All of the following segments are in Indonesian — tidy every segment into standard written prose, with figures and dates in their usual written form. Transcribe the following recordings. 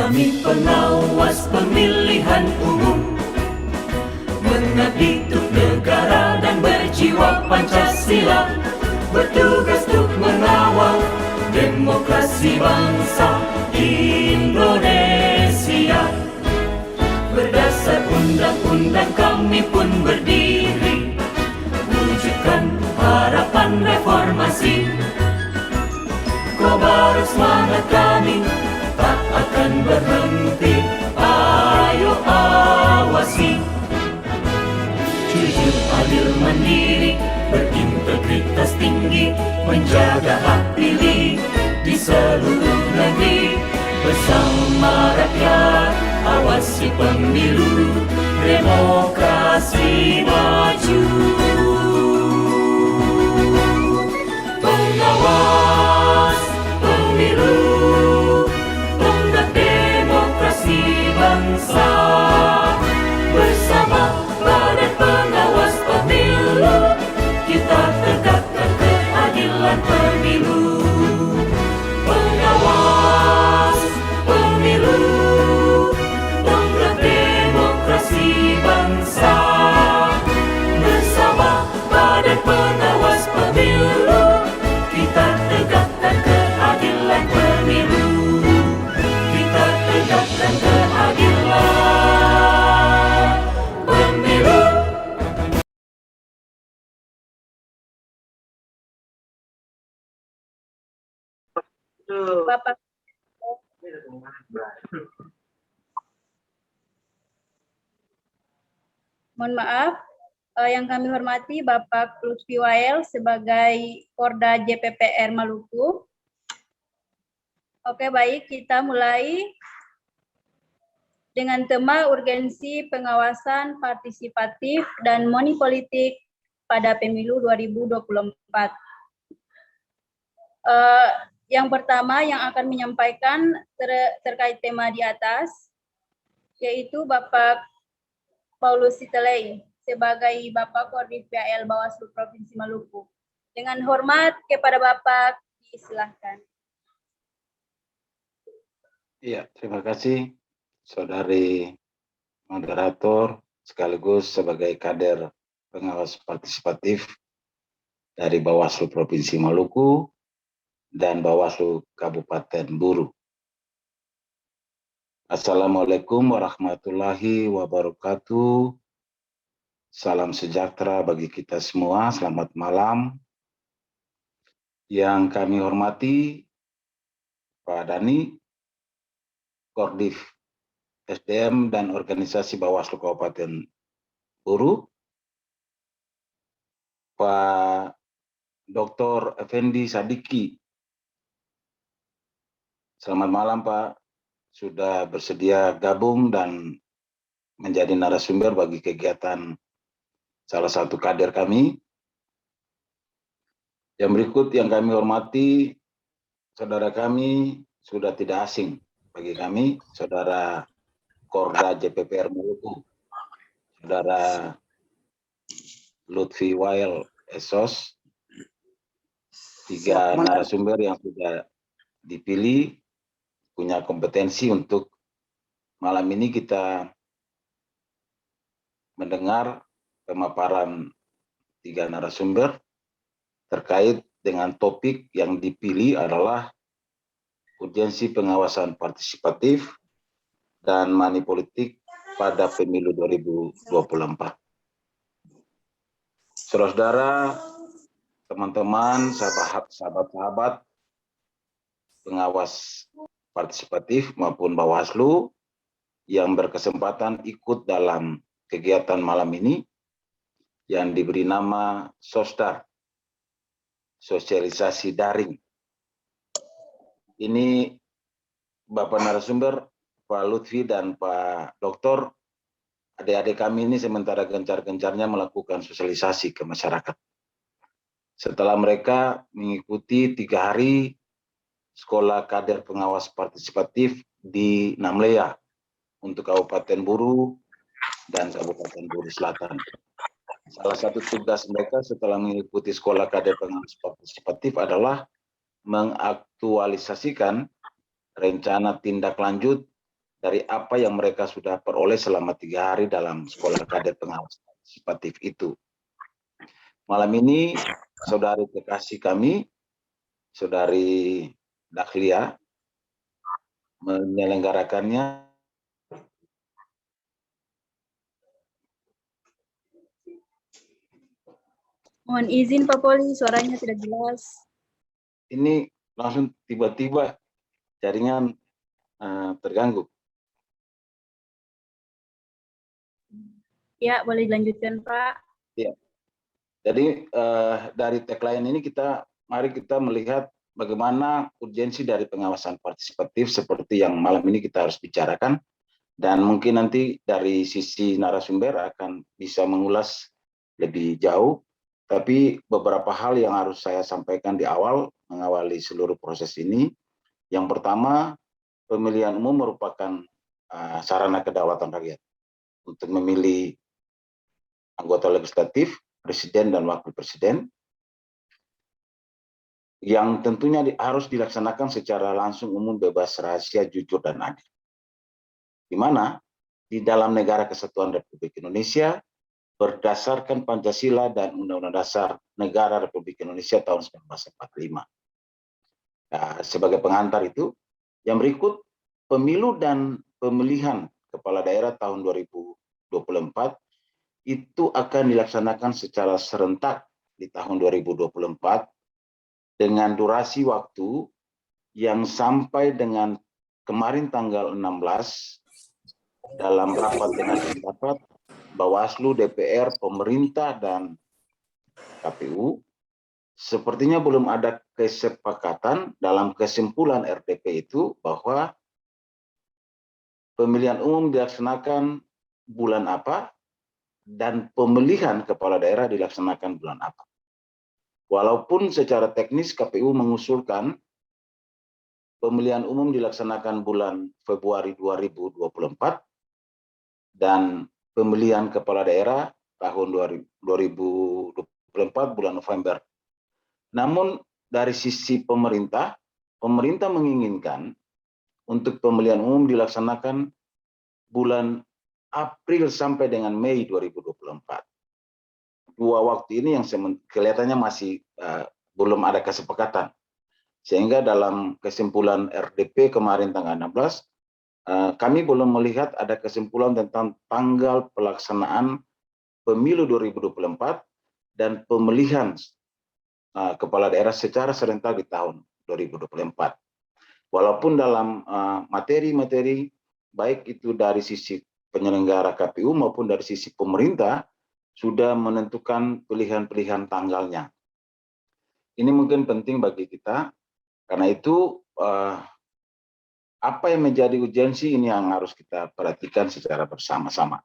Kami pengawas pemilihan umum, mengabdi untuk negara dan berjiwa Pancasila, bertugas untuk mengawal demokrasi bangsa Indonesia. Berdasar undang-undang kami pun berdiri, wujudkan harapan reformasi. Kobar semangat kami tak akan berhenti, ayo awasi. Jujur, adil, mandiri, berintegritas tinggi, menjaga hak pilih di seluruh negeri. Bersama rakyat, awasi pemilu, demokrasi maju. Pengawas pemilu, tonggak demokrasi bangsa. Bersama Badan Pengawas Pemilu, kita tegakkan keadilan pemilu. Pengawas pemilu, tonggak demokrasi bangsa. Bersama Badan Pengawas Pemilu, kita tegakkan keadilan pemilu. Kita tegakkan keadilan pemilu. Bapak, mohon maaf, yang kami hormati Bapak Lutfi Wael sebagai Porda JPPR Maluku. Oke, baik, kita mulai dengan tema urgensi pengawasan partisipatif dan money politik pada pemilu 2024. Yang pertama yang akan menyampaikan terkait tema di atas, yaitu Bapak Paulus Sitelei sebagai Bapak Koordif PAL Bawaslu Provinsi Maluku. Dengan hormat kepada Bapak, disilahkan. Iya, terima kasih Saudari Moderator sekaligus sebagai kader pengawas partisipatif dari Bawaslu Provinsi Maluku dan Bawaslu Kabupaten Buru. Assalamualaikum warahmatullahi wabarakatuh. Salam sejahtera bagi kita semua. Selamat malam. Yang kami hormati Pak Dani, Koordif SDM dan Organisasi Bawaslu Kabupaten Buru, Pak Dr. Effendi Sadiki. Selamat malam Pak, sudah bersedia gabung dan menjadi narasumber bagi kegiatan salah satu kader kami. Yang berikut yang kami hormati, saudara kami sudah tidak asing bagi kami, saudara Korda JPPR Maluku, saudara Lutfi Wael Esos, 3 narasumber yang sudah dipilih, punya kompetensi untuk malam ini kita mendengar pemaparan 3 narasumber terkait dengan topik yang dipilih adalah urgensi pengawasan partisipatif dan money politik pada pemilu 2024. Saudara-saudara, teman-teman, sahabat-sahabat pengawas partisipatif maupun Bawaslu yang berkesempatan ikut dalam kegiatan malam ini yang diberi nama Sosdar, sosialisasi daring. Ini Bapak narasumber, Pak Lutfi dan Pak Doktor, adik-adik kami ini sementara gencar-gencarnya melakukan sosialisasi ke masyarakat. Setelah mereka mengikuti 3 hari sekolah kader pengawas partisipatif di Namlea untuk Kabupaten Buru dan Kabupaten Buru Selatan. Salah satu tugas mereka setelah mengikuti sekolah kader pengawas partisipatif adalah mengaktualisasikan rencana tindak lanjut dari apa yang mereka sudah peroleh selama 3 hari dalam sekolah kadet pengawas partisipatif itu. Malam ini saudari kekasih kami, saudari Dahlia, menyelenggarakannya. Mohon izin Pak Poli, suaranya tidak jelas. Ini langsung tiba-tiba jaringan terganggu. Ya, boleh dilanjutkan Pak. Ya. Jadi dari tagline ini mari kita melihat bagaimana urgensi dari pengawasan partisipatif seperti yang malam ini kita harus bicarakan, dan mungkin nanti dari sisi narasumber akan bisa mengulas lebih jauh, tapi beberapa hal yang harus saya sampaikan di awal mengawali seluruh proses ini. Yang pertama, pemilihan umum merupakan sarana kedaulatan rakyat untuk memilih anggota legislatif, presiden dan wakil presiden, yang tentunya harus dilaksanakan secara langsung, umum, bebas, rahasia, jujur, dan adil. Di mana di dalam negara kesatuan Republik Indonesia berdasarkan Pancasila dan Undang-Undang Dasar Negara Republik Indonesia tahun 1945. Nah, sebagai pengantar itu, yang berikut, pemilu dan pemilihan kepala daerah tahun 2024 itu akan dilaksanakan secara serentak di tahun 2024 dengan durasi waktu yang sampai dengan kemarin tanggal 16 dalam rapat dengan pendapat Bawaslu, DPR, pemerintah, dan KPU, sepertinya belum ada kesepakatan dalam kesimpulan RDP itu bahwa pemilihan umum dilaksanakan bulan apa dan pemilihan kepala daerah dilaksanakan bulan apa. Walaupun secara teknis KPU mengusulkan pemilihan umum dilaksanakan bulan Februari 2024 dan pemilihan kepala daerah tahun 2024 bulan November. Namun dari sisi pemerintah menginginkan untuk pemilihan umum dilaksanakan bulan April sampai dengan Mei 2024. Dua waktu ini yang kelihatannya masih belum ada kesepakatan. Sehingga dalam kesimpulan RDP kemarin tanggal 16, kami belum melihat ada kesimpulan tentang tanggal pelaksanaan pemilu 2024 dan pemilihan kepala daerah secara serentak di tahun 2024. Walaupun dalam materi-materi baik itu dari sisi penyelenggara KPU maupun dari sisi pemerintah sudah menentukan pilihan-pilihan tanggalnya. Ini mungkin penting bagi kita, karena itu apa yang menjadi urgensi ini yang harus kita perhatikan secara bersama-sama.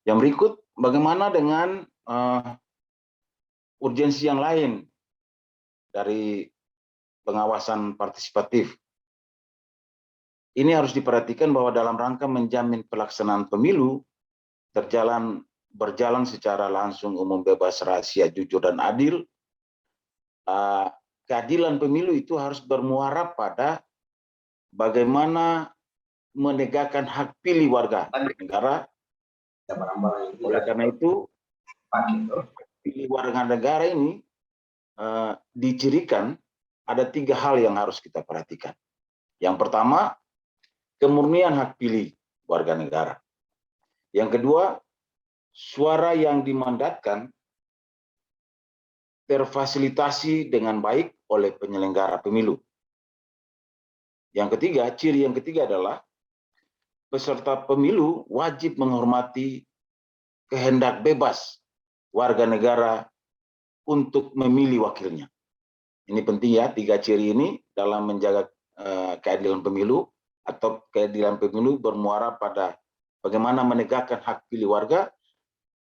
Yang berikut, bagaimana dengan urgensi yang lain dari pengawasan partisipatif. Ini harus diperhatikan bahwa dalam rangka menjamin pelaksanaan pemilu berjalan secara langsung, umum, bebas, rahasia, jujur, dan adil. Keadilan pemilu itu harus bermuara pada bagaimana menegakkan hak pilih warga negara. Oleh karena itu, pilih warga negara ini dicirikan ada 3 hal yang harus kita perhatikan. Yang pertama, kemurnian hak pilih warga negara. Yang kedua, suara yang dimandatkan terfasilitasi dengan baik oleh penyelenggara pemilu. Yang ketiga, ciri yang ketiga adalah peserta pemilu wajib menghormati kehendak bebas warga negara untuk memilih wakilnya. Ini penting ya, 3 ciri ini dalam menjaga keadilan pemilu, atau keadilan pemilu bermuara pada bagaimana menegakkan hak pilih warga,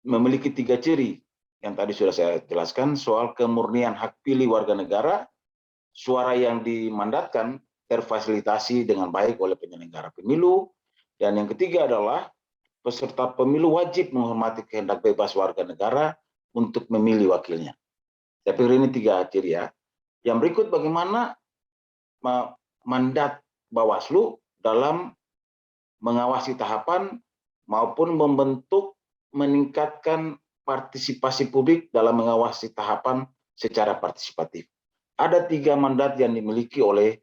memiliki 3 ciri yang tadi sudah saya jelaskan, soal kemurnian hak pilih warga negara, suara yang dimandatkan terfasilitasi dengan baik oleh penyelenggara pemilu, dan yang ketiga adalah peserta pemilu wajib menghormati kehendak bebas warga negara untuk memilih wakilnya. Saya pikir ini 3 ciri ya. Yang berikut, bagaimana mandat Bawaslu dalam mengawasi tahapan maupun membentuk, meningkatkan partisipasi publik dalam mengawasi tahapan secara partisipatif. Ada 3 mandat yang dimiliki oleh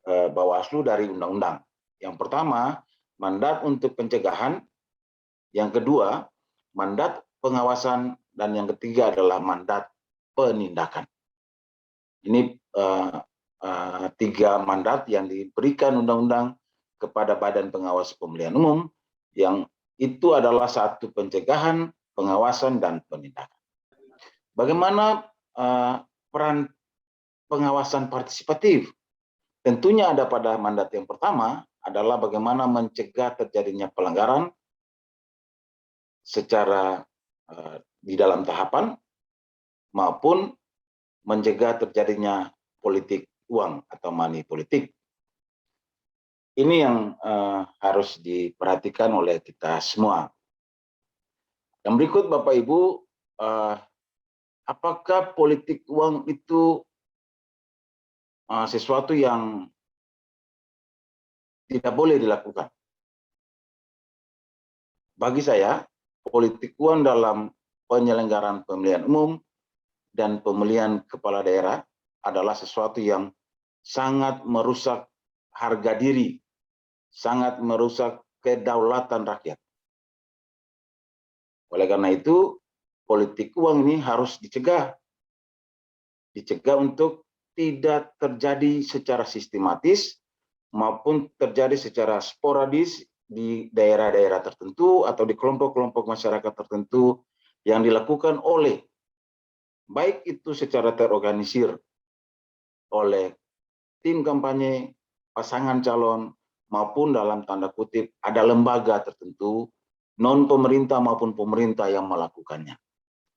Bawaslu dari undang-undang. Yang pertama, mandat untuk pencegahan. Yang kedua, mandat pengawasan. Dan yang ketiga adalah mandat penindakan. Ini 3 mandat yang diberikan undang-undang kepada Badan Pengawas Pemilihan Umum, yang itu adalah satu pencegahan, pengawasan, dan penindakan. Bagaimana peran pengawasan partisipatif? Tentunya ada pada mandat yang pertama adalah bagaimana mencegah terjadinya pelanggaran secara di dalam tahapan maupun mencegah terjadinya politik uang atau money politik. Ini yang harus diperhatikan oleh kita semua. Yang berikut Bapak Ibu, apakah politik uang itu sesuatu yang tidak boleh dilakukan? Bagi saya, politik uang dalam penyelenggaraan pemilihan umum dan pemilihan kepala daerah adalah sesuatu yang sangat merusak harga diri, sangat merusak kedaulatan rakyat. Oleh karena itu, politik uang ini harus dicegah. Dicegah untuk tidak terjadi secara sistematis maupun terjadi secara sporadis di daerah-daerah tertentu atau di kelompok-kelompok masyarakat tertentu yang dilakukan oleh, baik itu secara terorganisir oleh tim kampanye, pasangan calon, maupun dalam tanda kutip ada lembaga tertentu, non pemerintah maupun pemerintah yang melakukannya.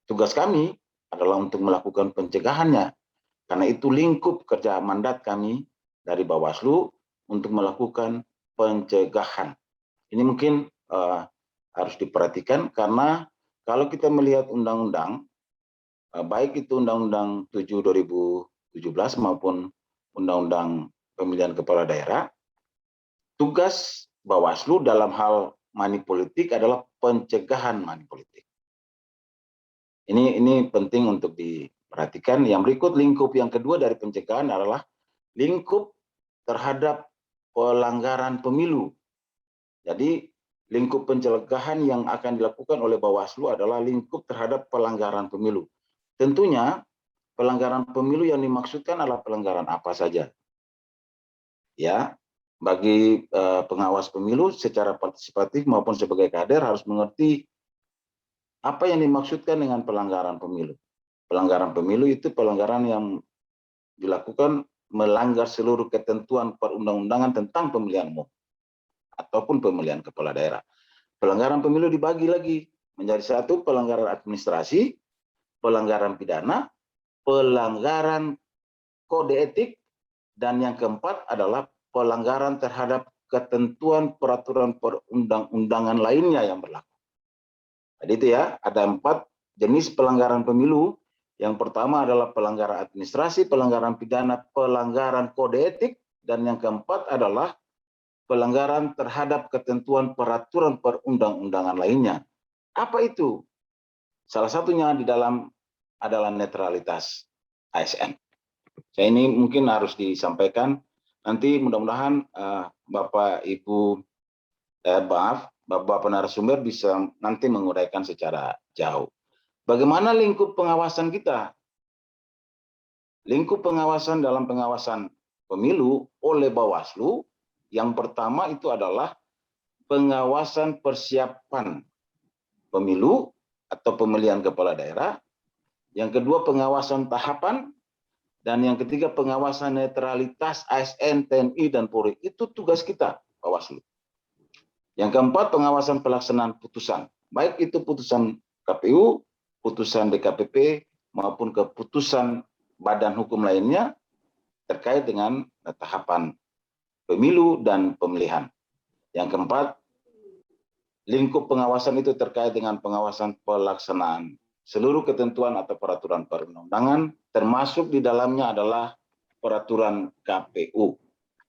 Tugas kami adalah untuk melakukan pencegahannya, karena itu lingkup kerja mandat kami dari Bawaslu untuk melakukan pencegahan. Ini mungkin harus diperhatikan, karena kalau kita melihat undang-undang, baik itu Undang-Undang 7 2017 maupun Undang-Undang Pemilihan Kepala Daerah, tugas Bawaslu dalam hal money politik adalah pencegahan money politik. Ini penting untuk diperhatikan. Yang berikut, lingkup yang kedua dari pencegahan adalah lingkup terhadap pelanggaran pemilu. Jadi lingkup pencegahan yang akan dilakukan oleh Bawaslu adalah lingkup terhadap pelanggaran pemilu. Tentunya pelanggaran pemilu yang dimaksudkan adalah pelanggaran apa saja. Ya, bagi pengawas pemilu secara partisipatif maupun sebagai kader harus mengerti apa yang dimaksudkan dengan pelanggaran pemilu. Pelanggaran pemilu itu pelanggaran yang dilakukan melanggar seluruh ketentuan perundang-undangan tentang pemilihan umum ataupun pemilihan kepala daerah. Pelanggaran pemilu dibagi lagi menjadi satu, pelanggaran administrasi, pelanggaran pidana, pelanggaran kode etik, dan yang keempat adalah pelanggaran terhadap ketentuan peraturan perundang-undangan lainnya yang berlaku. Jadi itu ya, ada 4 jenis pelanggaran pemilu. Yang pertama adalah pelanggaran administrasi, pelanggaran pidana, pelanggaran kode etik, dan yang keempat adalah pelanggaran terhadap ketentuan peraturan perundang-undangan lainnya. Apa itu? Salah satunya di dalam adalah netralitas ASN. Saya ini mungkin harus disampaikan. Nanti mudah-mudahan Bapak Ibu Bapak narasumber bisa nanti menguraikan secara jauh. Bagaimana lingkup pengawasan kita? Lingkup pengawasan dalam pengawasan pemilu oleh Bawaslu, yang pertama itu adalah pengawasan persiapan pemilu atau pemilihan kepala daerah. Yang kedua, pengawasan tahapan. Dan yang ketiga, pengawasan netralitas ASN, TNI, dan Polri. Itu tugas kita, Bawaslu. Yang keempat, pengawasan pelaksanaan putusan. Baik itu putusan KPU, putusan DKPP, maupun keputusan badan hukum lainnya terkait dengan tahapan pemilu dan pemilihan. Yang keempat, lingkup pengawasan itu terkait dengan pengawasan pelaksanaan seluruh ketentuan atau peraturan perundang-undangan, termasuk di dalamnya adalah peraturan KPU.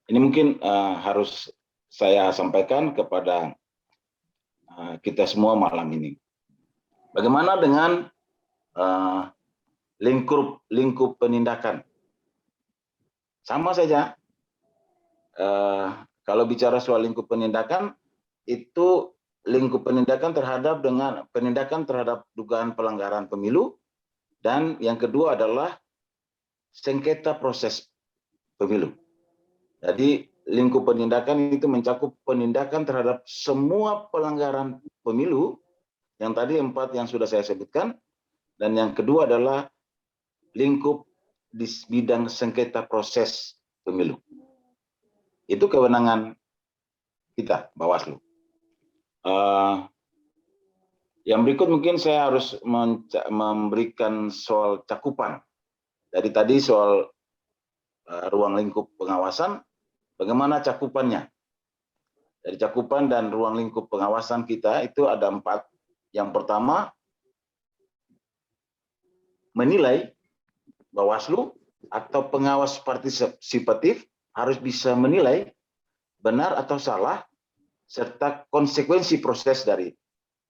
Ini mungkin harus saya sampaikan kepada kita semua malam ini. Bagaimana dengan lingkup penindakan? Sama saja. Kalau bicara soal lingkup penindakan, itu lingkup penindakan terhadap dugaan pelanggaran pemilu, dan yang kedua adalah sengketa proses pemilu. Jadi lingkup penindakan itu mencakup penindakan terhadap semua pelanggaran pemilu, yang tadi 4 yang sudah saya sebutkan, dan yang kedua adalah lingkup di bidang sengketa proses pemilu. Itu kewenangan kita, Bawaslu. Yang berikut mungkin saya harus memberikan soal cakupan. Jadi tadi soal ruang lingkup pengawasan, bagaimana cakupannya? Dari cakupan dan ruang lingkup pengawasan kita itu ada 4. Yang pertama, menilai. Bawaslu atau pengawas partisipatif harus bisa menilai benar atau salah serta konsekuensi proses dari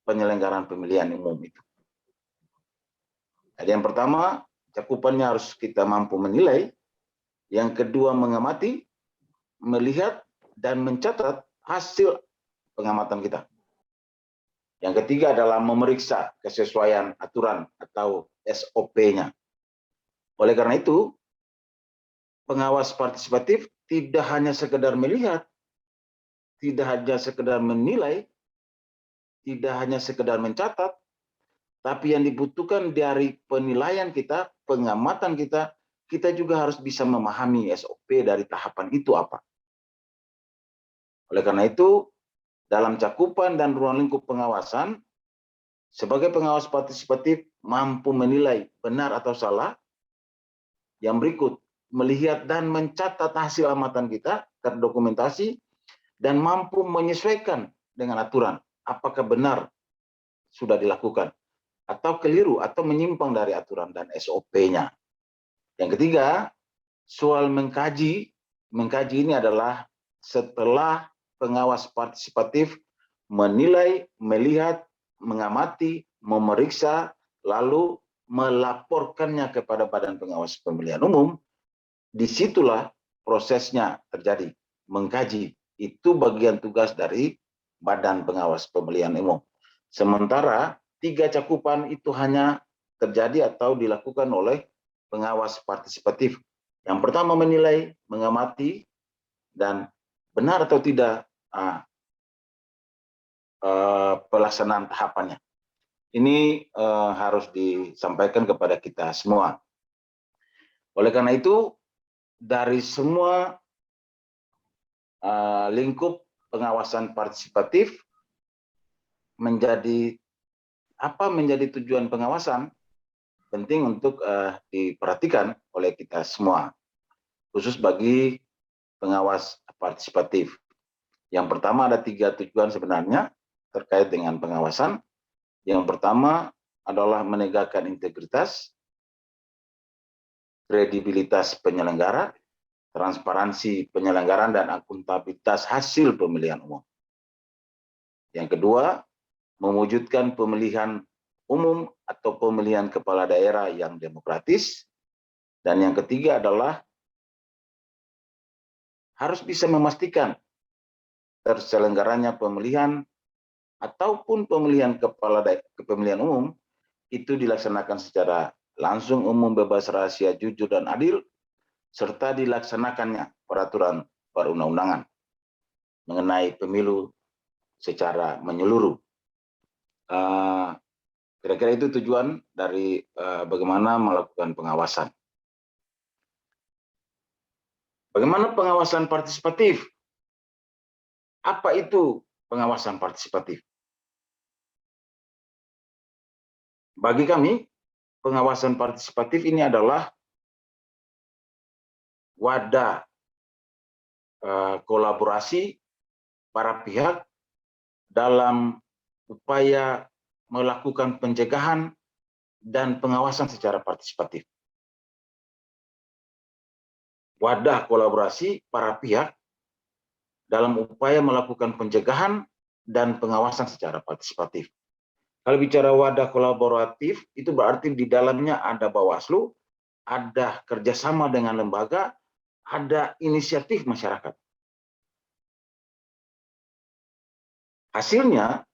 penyelenggaraan pemilihan umum itu. Jadi yang pertama, cakupannya harus kita mampu menilai. Yang kedua, mengamati, melihat, dan mencatat hasil pengamatan kita. Yang ketiga adalah memeriksa kesesuaian aturan atau SOP-nya. Oleh karena itu, pengawas partisipatif tidak hanya sekedar melihat, tidak hanya sekedar menilai, tidak hanya sekedar mencatat, tapi yang dibutuhkan dari penilaian kita, pengamatan kita, kita juga harus bisa memahami SOP dari tahapan itu apa. Oleh karena itu, dalam cakupan dan ruang lingkup pengawasan, sebagai pengawas partisipatif mampu menilai benar atau salah. Yang berikut, melihat dan mencatat hasil amatan kita, terdokumentasi, dan mampu menyesuaikan dengan aturan. Apakah benar sudah dilakukan, atau keliru, atau menyimpang dari aturan dan SOP-nya. Yang ketiga, soal mengkaji. Mengkaji ini adalah setelah pengawas partisipatif menilai, melihat, mengamati, memeriksa, lalu melaporkannya kepada Badan Pengawas Pemilihan Umum, disitulah prosesnya terjadi, mengkaji. Itu bagian tugas dari Badan Pengawas Pemilihan Umum. Sementara 3 cakupan itu hanya terjadi atau dilakukan oleh pengawas partisipatif. Yang pertama, menilai, mengamati, dan benar atau tidak pelaksanaan tahapannya. Ini harus disampaikan kepada kita semua. Oleh karena itu, dari semua lingkup pengawasan partisipatif, menjadi tujuan pengawasan penting untuk diperhatikan oleh kita semua, khusus bagi pengawas partisipatif. Yang pertama, ada 3 tujuan sebenarnya terkait dengan pengawasan. Yang pertama adalah menegakkan integritas, kredibilitas penyelenggara, transparansi penyelenggaraan, dan akuntabilitas hasil pemilihan umum. Yang kedua, mewujudkan pemilihan umum atau pemilihan kepala daerah yang demokratis. Dan yang ketiga adalah harus bisa memastikan terselenggaranya pemilihan ataupun pemilihan pemilihan umum itu dilaksanakan secara langsung, umum, bebas, rahasia, jujur, dan adil, serta dilaksanakannya peraturan perundang-undangan mengenai pemilu secara menyeluruh. Kira-kira itu tujuan dari bagaimana melakukan pengawasan. Bagaimana pengawasan partisipatif? Apa itu pengawasan partisipatif? Bagi kami, pengawasan partisipatif ini adalah wadah kolaborasi para pihak dalam upaya melakukan pencegahan dan pengawasan secara partisipatif. Wadah kolaborasi para pihak dalam upaya melakukan pencegahan dan pengawasan secara partisipatif. Kalau bicara wadah kolaboratif, itu berarti di dalamnya ada Bawaslu, ada kerjasama dengan lembaga, ada inisiatif masyarakat. Hasilnya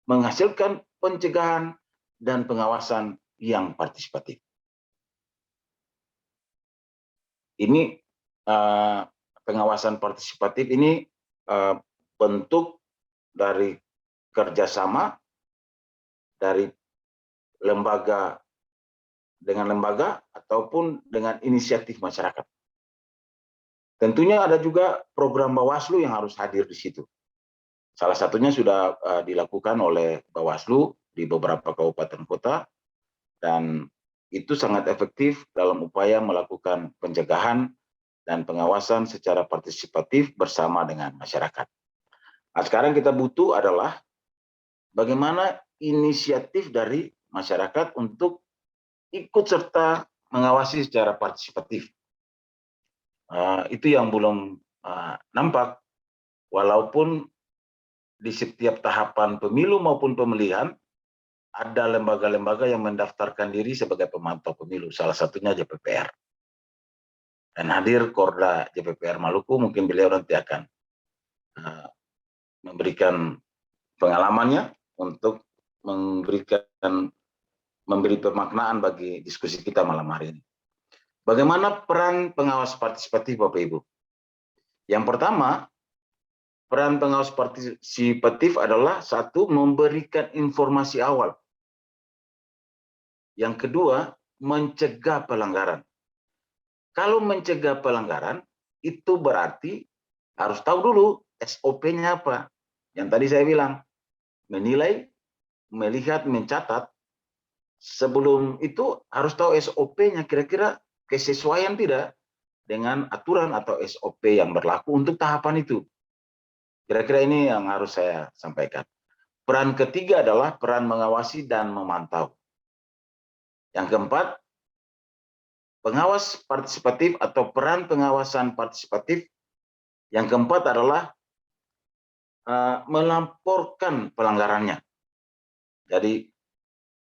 menghasilkan pencegahan dan pengawasan yang partisipatif. Ini pengawasan partisipatif ini bentuk dari kerjasama dari lembaga dengan lembaga ataupun dengan inisiatif masyarakat. Tentunya ada juga program Bawaslu yang harus hadir di situ. Salah satunya sudah dilakukan oleh Bawaslu di beberapa kabupaten kota, dan itu sangat efektif dalam upaya melakukan pencegahan dan pengawasan secara partisipatif bersama dengan masyarakat. Nah, sekarang kita butuh adalah bagaimana inisiatif dari masyarakat untuk ikut serta mengawasi secara partisipatif. Itu yang belum nampak, walaupun di setiap tahapan pemilu maupun pemilihan ada lembaga-lembaga yang mendaftarkan diri sebagai pemantau pemilu, salah satunya JPPR. Dan hadir Korda JPPR Maluku, mungkin beliau nanti akan memberikan pengalamannya untuk memberi pemaknaan bagi diskusi kita malam hari ini. Bagaimana peran pengawas partisipatif, Bapak Ibu? Yang pertama, peran pengawas partisipatif adalah satu, memberikan informasi awal. Yang kedua, mencegah pelanggaran. Kalau mencegah pelanggaran, itu berarti harus tahu dulu SOP-nya apa. Yang tadi saya bilang, menilai, melihat, mencatat. Sebelum itu harus tahu SOP-nya, kira-kira kesesuaian tidak dengan aturan atau SOP yang berlaku untuk tahapan itu. Kira-kira ini yang harus saya sampaikan. Peran ketiga adalah peran mengawasi dan memantau. Yang keempat, pengawas partisipatif atau peran pengawasan partisipatif. Yang keempat adalah melaporkan pelanggarannya. Jadi,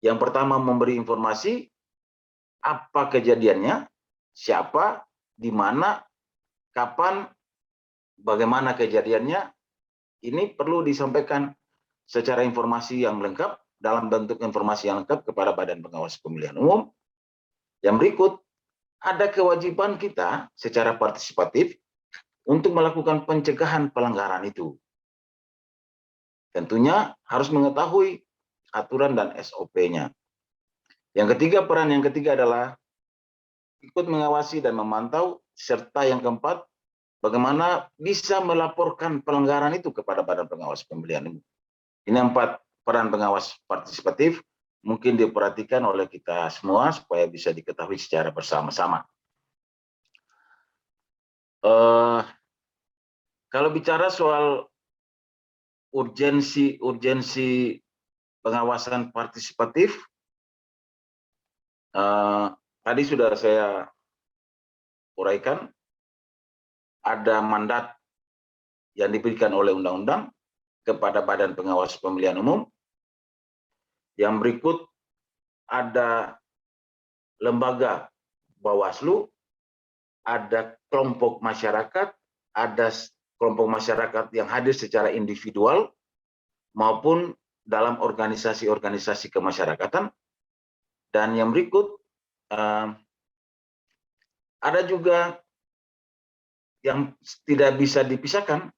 yang pertama memberi informasi, apa kejadiannya, siapa, di mana, kapan, bagaimana kejadiannya. Ini perlu disampaikan secara informasi yang lengkap, dalam bentuk informasi yang lengkap kepada Badan Pengawas Pemilihan Umum. Yang berikut, ada kewajiban kita secara partisipatif untuk melakukan pencegahan pelanggaran itu. Tentunya harus mengetahui aturan dan SOP-nya. Yang ketiga, peran yang ketiga adalah ikut mengawasi dan memantau, serta yang keempat, bagaimana bisa melaporkan pelanggaran itu kepada Badan Pengawas Pemilihan Umum. Ini 4 peran pengawas partisipatif, mungkin diperhatikan oleh kita semua supaya bisa diketahui secara bersama-sama. Kalau bicara soal urgensi pengawasan partisipatif, tadi sudah saya uraikan, ada mandat yang diberikan oleh undang-undang kepada Badan Pengawas Pemilihan Umum. Yang berikut ada lembaga Bawaslu, ada kelompok masyarakat, ada kelompok masyarakat yang hadir secara individual maupun dalam organisasi-organisasi kemasyarakatan. Dan yang berikut ada juga yang tidak bisa dipisahkan,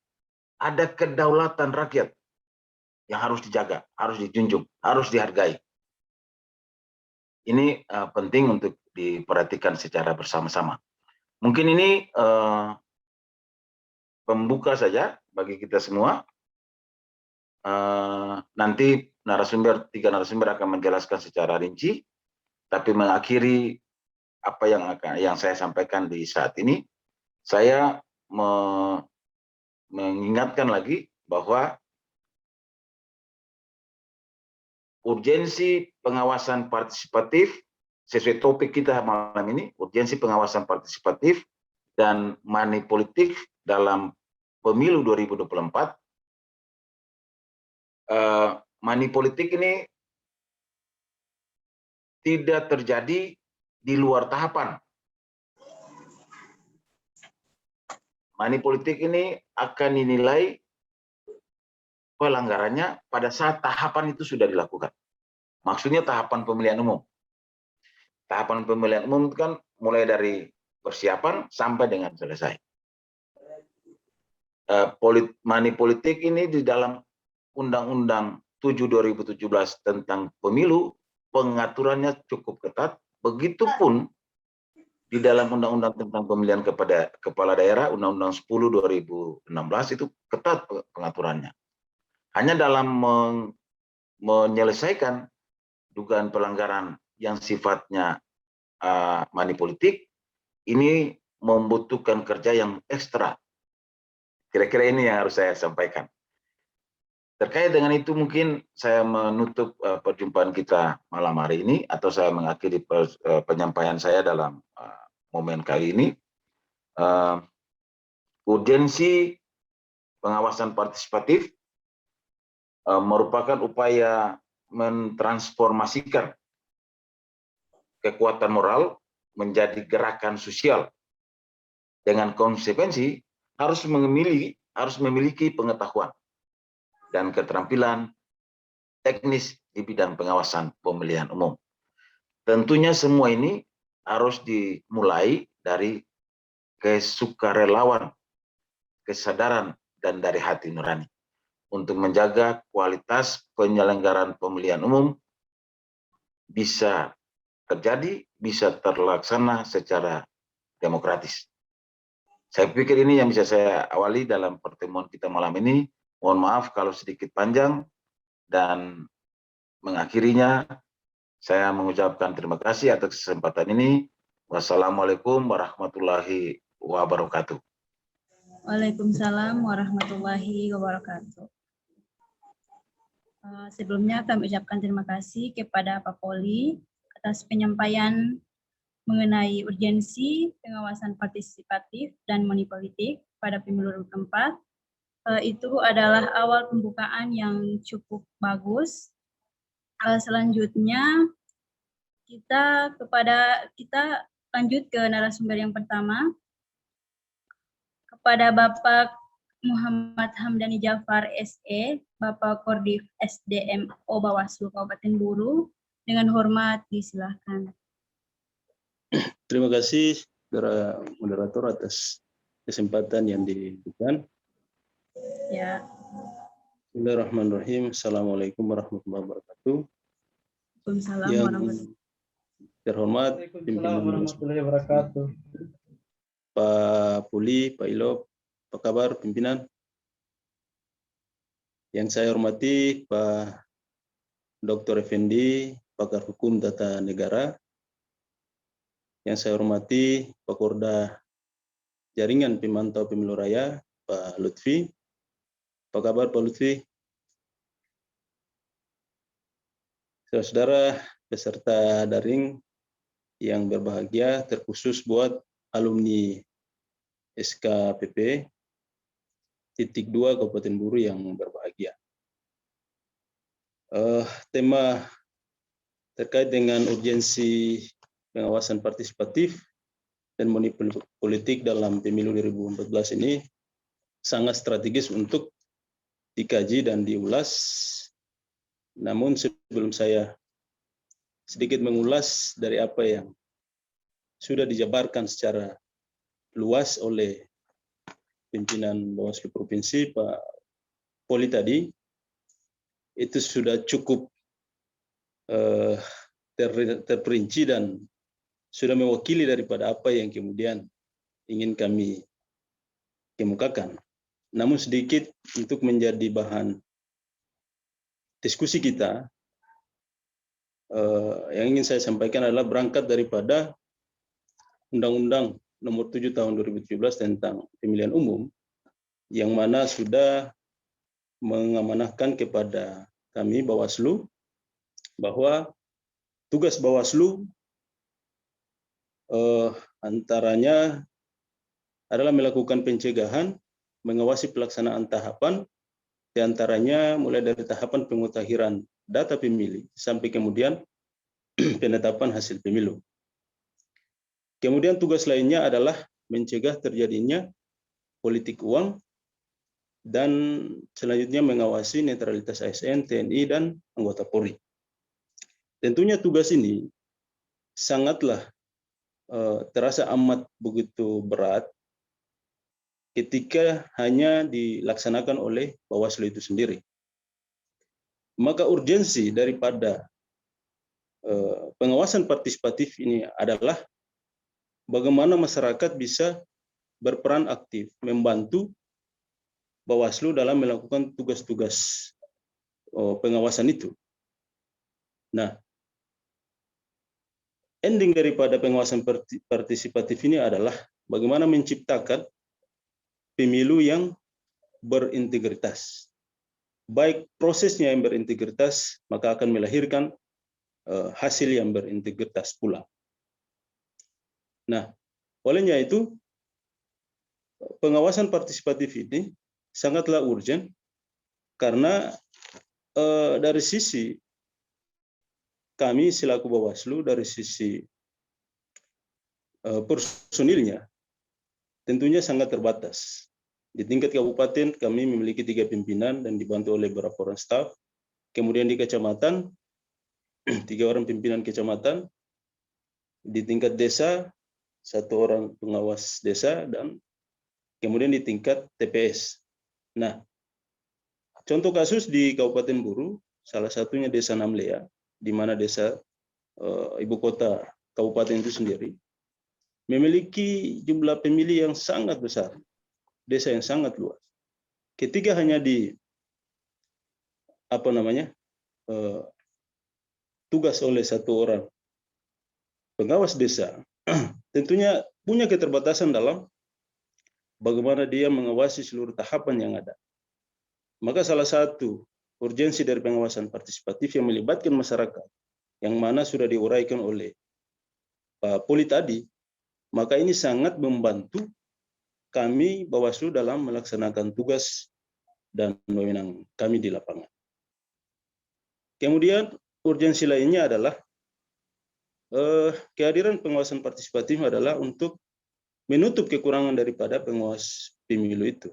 ada kedaulatan rakyat yang harus dijaga, harus dijunjung, harus dihargai. Ini penting untuk diperhatikan secara bersama-sama. Mungkin ini pembuka saja bagi kita semua. Nanti 3 narasumber akan menjelaskan secara rinci, tapi mengakhiri apa yang saya sampaikan di saat ini, saya mengingatkan lagi bahwa urgensi pengawasan partisipatif sesuai topik kita malam ini, urgensi pengawasan partisipatif dan money politik dalam pemilu 2024, money politik ini tidak terjadi di luar tahapan. Money politik ini akan dinilai pelanggarannya pada saat tahapan itu sudah dilakukan. Maksudnya tahapan pemilihan umum. Tahapan pemilihan umum itu kan mulai dari persiapan sampai dengan selesai. Money politik ini di dalam Undang-Undang 7 2017 tentang pemilu, pengaturannya cukup ketat. Begitupun di dalam Undang-Undang tentang pemilihan kepada kepala daerah, Undang-Undang 10 2016 itu ketat pengaturannya. Hanya dalam menyelesaikan dugaan pelanggaran yang sifatnya money politik, ini membutuhkan kerja yang ekstra. Kira-kira ini yang harus saya sampaikan. Terkait dengan itu mungkin saya menutup perjumpaan kita malam hari ini, atau saya mengakhiri penyampaian saya dalam momen kali ini. Urgensi pengawasan partisipatif merupakan upaya mentransformasikan kekuatan moral menjadi gerakan sosial dengan konsekuensi harus memiliki pengetahuan dan keterampilan teknis di bidang pengawasan pemilihan umum. Tentunya semua ini harus dimulai dari kesukarelawan, kesadaran, dan dari hati nurani untuk menjaga kualitas penyelenggaraan pemilihan umum bisa terjadi, bisa terlaksana secara demokratis. Saya pikir ini yang bisa saya awali dalam pertemuan kita malam ini. Mohon maaf kalau sedikit panjang, dan mengakhirinya saya mengucapkan terima kasih atas kesempatan ini. Wassalamualaikum warahmatullahi wabarakatuh. Waalaikumsalam warahmatullahi wabarakatuh. Sebelumnya kami ucapkan terima kasih kepada Pak Poli atas penyampaian mengenai urgensi pengawasan partisipatif dan money politik pada pemilu 2024. Itu adalah awal pembukaan yang cukup bagus. Selanjutnya kita lanjut ke narasumber yang pertama, kepada Bapak Muhammad Hamdani Jafar SE, Bapak Kordif SDMO Bawaslu Kabupaten Buru. Dengan hormat disilahkan. Terima kasih para moderator atas kesempatan yang diberikan. Ya. Bismillahirrahmanirrahim. Assalamualaikum warahmatullahi wabarakatuh. Waalaikumsalam Yang warahmatullahi terhormat pimpinan Pak Puli, Pak Ilop, apa kabar pimpinan? Yang saya hormati Pak Dr. Effendi, pakar hukum tata negara. Yang saya hormati Pak Korda Jaringan Pemantau Pemilu Raya, Pak Lutfi. Apa kabar Pak Lutfi? Saudara peserta daring yang berbahagia, terkhusus buat alumni SKPP titik 2 Kabupaten Buru yang berbahagia. Tema terkait dengan urgensi pengawasan partisipatif dan money politik dalam pemilu 2014 ini sangat strategis untuk dikaji dan diulas. Namun sebelum saya sedikit mengulas dari apa yang sudah dijabarkan secara luas oleh pimpinan Bawaslu Provinsi Pak Poli tadi, itu sudah cukup terperinci dan sudah mewakili daripada apa yang kemudian ingin kami kemukakan. Namun sedikit untuk menjadi bahan diskusi kita, yang ingin saya sampaikan adalah berangkat daripada Undang-Undang Nomor 7 Tahun 2017 tentang Pemilihan Umum, yang mana sudah mengamanahkan kepada kami Bawaslu bahwa tugas Bawaslu antaranya adalah melakukan pencegahan mengawasi pelaksanaan tahapan, diantaranya mulai dari tahapan pemutahiran data pemilih sampai kemudian penetapan hasil pemilu. Kemudian tugas lainnya adalah mencegah terjadinya politik uang dan selanjutnya mengawasi netralitas ASN, TNI, dan anggota Polri. Tentunya tugas ini sangatlah terasa amat begitu berat ketika hanya dilaksanakan oleh Bawaslu itu sendiri. Maka urgensi daripada pengawasan partisipatif ini adalah bagaimana masyarakat bisa berperan aktif membantu Bawaslu dalam melakukan tugas-tugas pengawasan itu. Nah, ending daripada pengawasan partisipatif ini adalah bagaimana menciptakan pemilu yang berintegritas. Baik prosesnya yang berintegritas, maka akan melahirkan hasil yang berintegritas pula. Nah, olehnya itu, pengawasan partisipatif ini sangatlah urgent karena dari sisi kami selaku Bawaslu, dari sisi personilnya tentunya sangat terbatas. Di tingkat kabupaten kami memiliki 3 pimpinan dan dibantu oleh beberapa orang staf. Kemudian di kecamatan 3 orang pimpinan kecamatan. Di tingkat desa 1 orang pengawas desa, dan kemudian di tingkat TPS. Nah, contoh kasus di Kabupaten Buru, salah satunya Desa Namlea, di mana desa ibu kota kabupaten itu sendiri memiliki jumlah pemilih yang sangat besar, desa yang sangat luas. Ketika hanya di tugas oleh 1 orang pengawas desa, tentunya punya keterbatasan dalam bagaimana dia mengawasi seluruh tahapan yang ada. Maka salah satu urgensi dari pengawasan partisipatif yang melibatkan masyarakat, yang mana sudah diuraikan oleh Pak Poli tadi, maka ini sangat membantu kami Bawaslu dalam melaksanakan tugas dan wewenang kami di lapangan. Kemudian urgensi lainnya adalah kehadiran pengawasan partisipatif adalah untuk menutup kekurangan daripada pengawas pemilu itu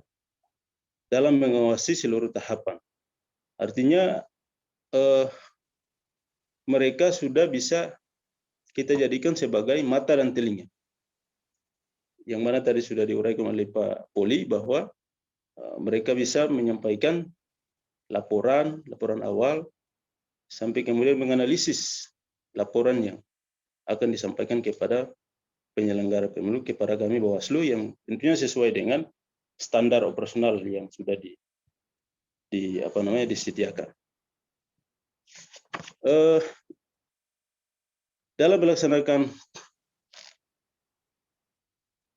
dalam mengawasi seluruh tahapan. Artinya mereka sudah bisa kita jadikan sebagai mata dan telinga. Yang mana tadi sudah diuraikan oleh Pak Poli bahwa mereka bisa menyampaikan laporan awal sampai kemudian menganalisis laporan yang akan disampaikan kepada penyelenggara pemilu, kepada kami Bawaslu, yang tentunya sesuai dengan standar operasional yang sudah disediakan. Dalam melaksanakan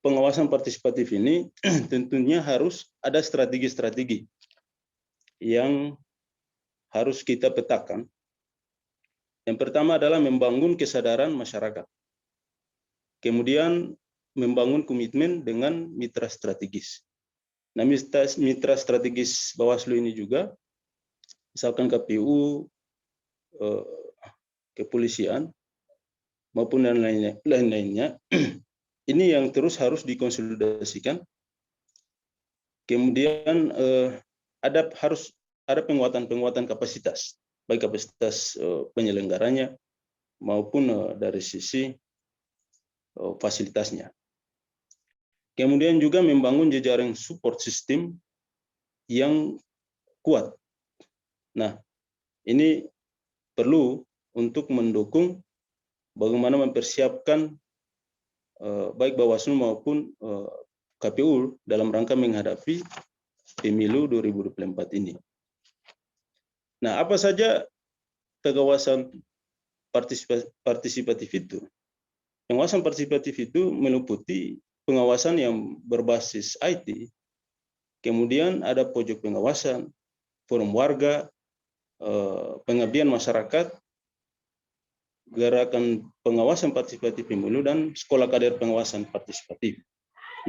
pengawasan partisipatif ini tentunya harus ada strategi-strategi yang harus kita petakan. Yang pertama adalah membangun kesadaran masyarakat. Kemudian membangun komitmen dengan mitra strategis. Nah, mitra strategis Bawaslu ini juga, misalkan KPU, kepolisian, maupun dan lain-lainnya, ini yang terus harus dikonsolidasikan. Kemudian harus ada penguatan kapasitas, baik kapasitas penyelenggaranya maupun dari sisi fasilitasnya. Kemudian juga membangun jejaring support system yang kuat. Nah, ini perlu untuk mendukung bagaimana mempersiapkan baik Bawaslu maupun KPU dalam rangka menghadapi pemilu 2024 ini. Nah, apa saja pengawasan partisipatif itu? Pengawasan partisipatif itu meliputi pengawasan yang berbasis IT, kemudian ada pojok pengawasan, forum warga, pengabdian masyarakat, gerakan pengawasan partisipatif pemilu, dan sekolah kader pengawasan partisipatif.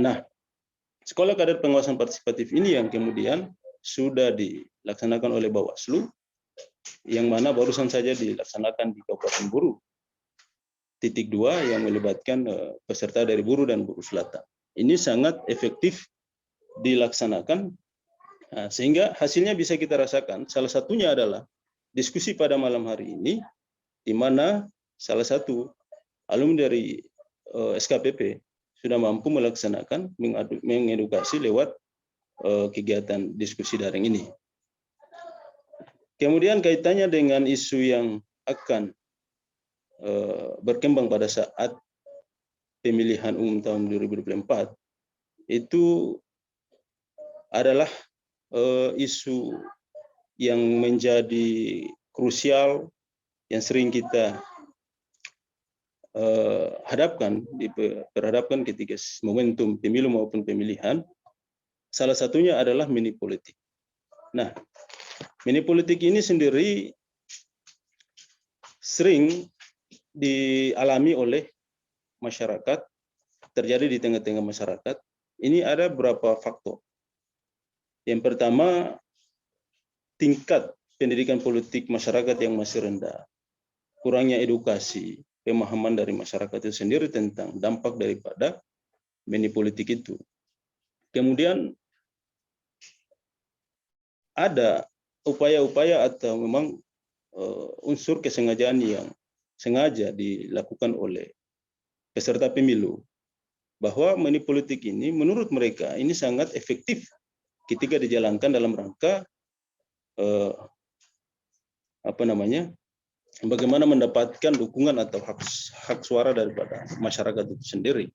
Nah, Sekolah kader pengawasan partisipatif ini yang kemudian sudah dilaksanakan oleh Bawaslu, yang mana barusan saja dilaksanakan di Kabupaten Buru. Titik 2 yang melibatkan peserta dari Buru dan Buru Selatan. Ini sangat efektif dilaksanakan, sehingga hasilnya bisa kita rasakan. Salah satunya adalah diskusi pada malam hari ini, di mana salah satu alumni dari SKPP sudah mampu melaksanakan mengedukasi lewat kegiatan diskusi daring ini. Kemudian kaitannya dengan isu yang akan berkembang pada saat pemilihan umum tahun 2024, itu adalah isu yang menjadi krusial yang sering kita diperhadapkan ketika momentum pemilu maupun pemilihan. Salah satunya adalah money politik. Nah, money politik ini sendiri sering dialami oleh masyarakat, terjadi di tengah-tengah masyarakat. Ini ada beberapa faktor. Yang pertama, tingkat pendidikan politik masyarakat yang masih rendah, kurangnya edukasi, pemahaman dari masyarakat itu sendiri tentang dampak daripada money politik itu. Kemudian ada upaya-upaya atau memang unsur kesengajaan yang sengaja dilakukan oleh peserta pemilu, bahwa money politik ini menurut mereka ini sangat efektif ketika dijalankan dalam rangka bagaimana mendapatkan dukungan atau hak suara daripada masyarakat itu sendiri.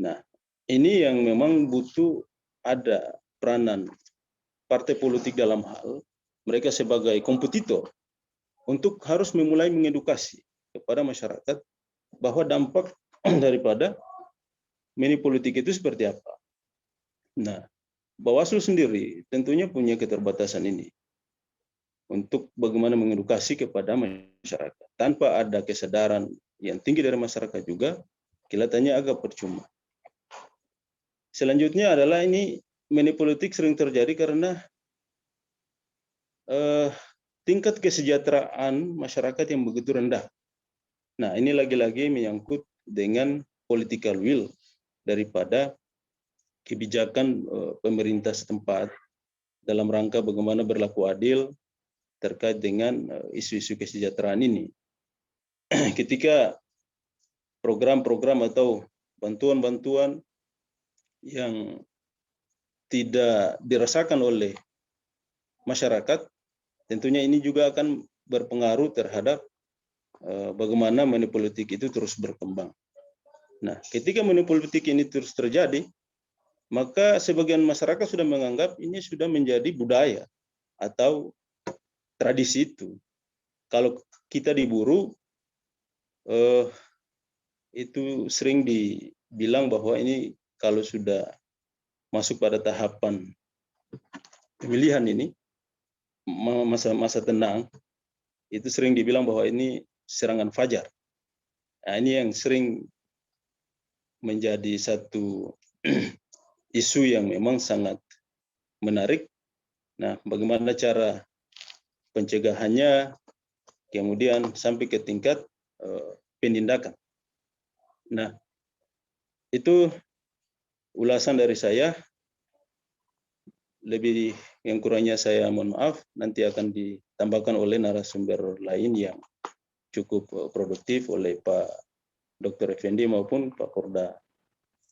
Nah, ini yang memang butuh ada peranan partai politik dalam hal mereka sebagai kompetitor untuk harus memulai mengedukasi kepada masyarakat bahwa dampak daripada money politik itu seperti apa. Nah, Bawaslu sendiri tentunya punya keterbatasan ini untuk bagaimana mengedukasi kepada masyarakat. Tanpa ada kesadaran yang tinggi dari masyarakat juga, kelihatannya agak percuma. Selanjutnya adalah ini money politik sering terjadi karena tingkat kesejahteraan masyarakat yang begitu rendah. Nah, ini lagi-lagi menyangkut dengan political will daripada kebijakan pemerintah setempat dalam rangka bagaimana berlaku adil terkait dengan isu-isu kesejahteraan ini. Ketika program-program atau bantuan-bantuan yang tidak dirasakan oleh masyarakat, tentunya ini juga akan berpengaruh terhadap bagaimana money politik itu terus berkembang. Nah, ketika money politik ini terus terjadi, maka sebagian masyarakat sudah menganggap ini sudah menjadi budaya atau tradisi itu. Kalau kita diburu, itu sering dibilang bahwa ini kalau sudah masuk pada tahapan pemilihan ini, masa tenang, itu sering dibilang bahwa ini serangan fajar. Nah, ini yang sering menjadi satu isu yang memang sangat menarik. Nah, bagaimana cara pencegahannya, kemudian sampai ke tingkat penindakan. Nah, itu ulasan dari saya. Lebih yang kurangnya saya mohon maaf, nanti akan ditambahkan oleh narasumber lain yang cukup produktif oleh Pak Dr. Effendi maupun Pak Korda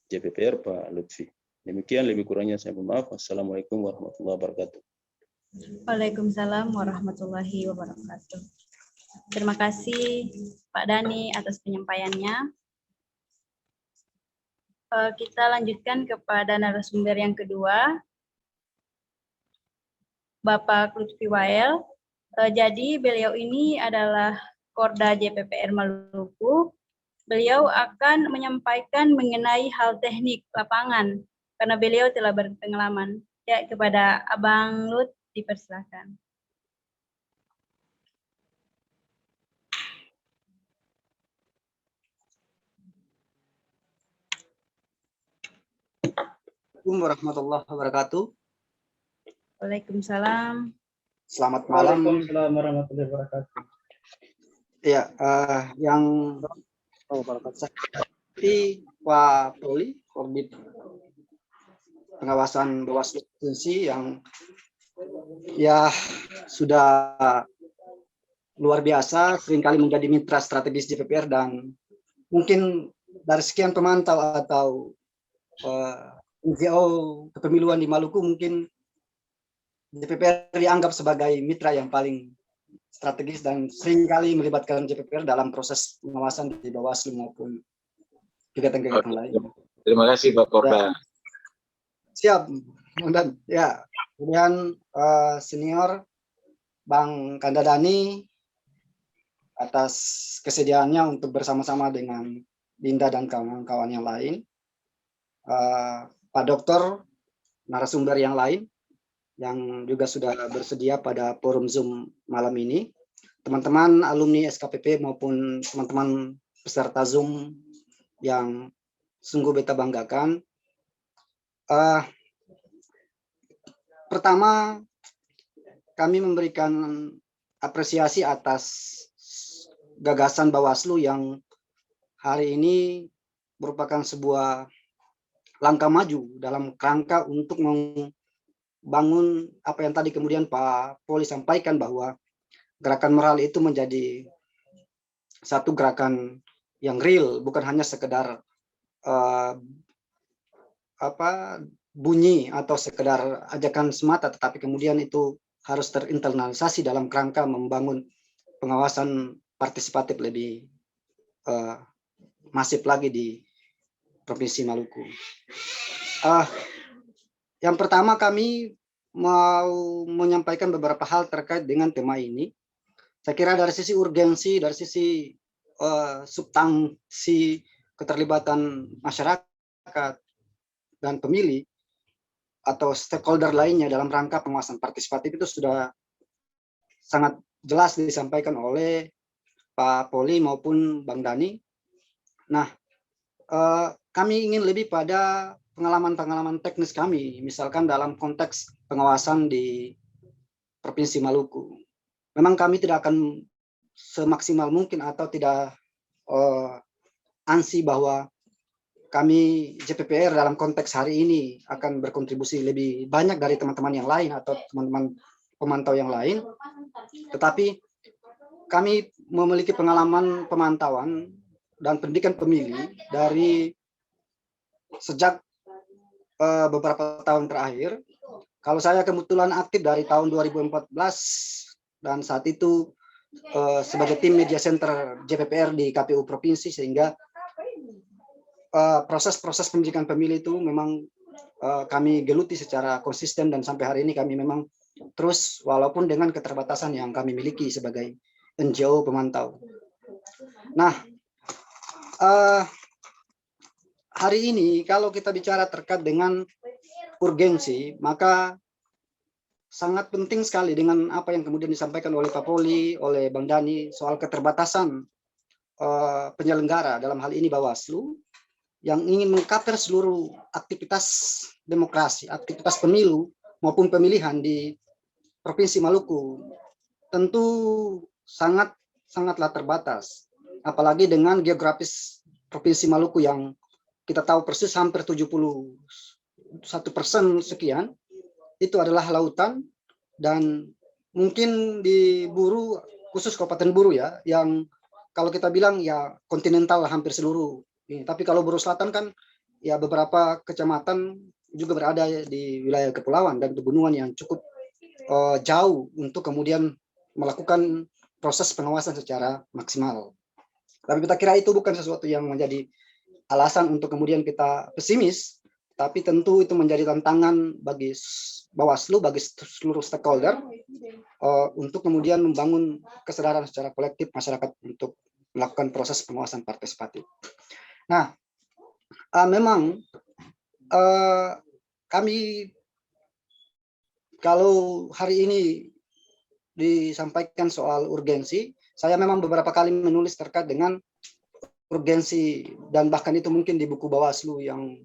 JPPR Pak Lutfi. Demikian, lebih kurangnya saya mohon maaf. Assalamualaikum warahmatullahi wabarakatuh. Waalaikumsalam warahmatullahi wabarakatuh. Terima kasih Pak Dhani atas penyampaiannya. Kita lanjutkan kepada narasumber yang kedua, Bapak Lutfi Wael. Jadi beliau ini adalah Korda JPPR Maluku. Beliau akan menyampaikan mengenai hal teknik lapangan karena beliau telah berpengalaman. Ya, kepada Abang Lut dipersilakan. Assalamualaikum warahmatullahi wabarakatuh. Waalaikumsalam. Selamat malam. Waalaikumsalam warahmatullahi wabarakatuh. Ya, yang seperti Pak Poli, Korbit Pengawasan Bawaslu Provinsi yang ya sudah luar biasa, seringkali menjadi mitra strategis JPPR, dan mungkin dari sekian pemantau atau NGO kepemiluan di Maluku, mungkin JPPR dianggap sebagai mitra yang paling strategis dan seringkali melibatkan JPPR dalam proses pengawasan di Bawaslu maupun kegiatan-kegiatan lain. Terima kasih Pak Korda. Siap, dan ya kemudian senior Bang Kandadani atas kesediaannya untuk bersama-sama dengan Dinda dan kawan-kawan yang lain, Pak Dokter, narasumber yang lain yang juga sudah bersedia pada forum Zoom malam ini, teman-teman alumni SKPP maupun teman-teman peserta Zoom yang sungguh beta banggakan. Pertama, kami memberikan apresiasi atas gagasan Bawaslu yang hari ini merupakan sebuah langkah maju dalam kerangka untuk membangun apa yang tadi kemudian Pak Poli sampaikan, bahwa gerakan moral itu menjadi satu gerakan yang real, bukan hanya sekedar bunyi atau sekedar ajakan semata, tetapi kemudian itu harus terinternalisasi dalam kerangka membangun pengawasan partisipatif lebih masif lagi di Provinsi Maluku. Yang pertama, kami mau menyampaikan beberapa hal terkait dengan tema ini. Saya kira dari sisi urgensi, dari sisi substansi keterlibatan masyarakat dan pemilih atau stakeholder lainnya dalam rangka pengawasan partisipatif itu sudah sangat jelas disampaikan oleh Pak Poli maupun Bang Dani. Nah, kami ingin lebih pada pengalaman-pengalaman teknis kami, misalkan dalam konteks pengawasan di Provinsi Maluku. Memang kami tidak akan semaksimal mungkin atau tidak ansi bahwa kami JPPR dalam konteks hari ini akan berkontribusi lebih banyak dari teman-teman yang lain atau teman-teman pemantau yang lain. Tetapi kami memiliki pengalaman pemantauan dan pendidikan pemilih dari sejak beberapa tahun terakhir. Kalau saya kebetulan aktif dari tahun 2014 dan saat itu sebagai tim media center JPPR di KPU Provinsi, sehingga proses-proses pendidikan pemilih itu memang kami geluti secara konsisten, dan sampai hari ini kami memang terus, walaupun dengan keterbatasan yang kami miliki sebagai NGO pemantau. Nah, hari ini kalau kita bicara terkait dengan urgensi, maka sangat penting sekali dengan apa yang kemudian disampaikan oleh Pak Poli, oleh Bang Dani soal keterbatasan penyelenggara, dalam hal ini Bawaslu, yang ingin mengcover seluruh aktivitas demokrasi, aktivitas pemilu maupun pemilihan di Provinsi Maluku. Tentu sangatlah terbatas, apalagi dengan geografis Provinsi Maluku yang kita tahu persis hampir 71% sekian itu adalah lautan, dan mungkin di Buru, khusus Kabupaten Buru ya, yang kalau kita bilang ya kontinental hampir seluruh. Tapi kalau Buru Selatan kan ya beberapa kecamatan juga berada di wilayah kepulauan dan pegunungan yang cukup jauh untuk kemudian melakukan proses pengawasan secara maksimal. Tapi kita kira itu bukan sesuatu yang menjadi alasan untuk kemudian kita pesimis, tapi tentu itu menjadi tantangan bagi Bawaslu, bagi seluruh stakeholder untuk kemudian membangun kesadaran secara kolektif masyarakat untuk melakukan proses pengawasan partisipatif. Nah, memang kami kalau hari ini disampaikan soal urgensi, saya memang beberapa kali menulis terkait dengan urgensi, dan bahkan itu mungkin di buku Bawaslu yang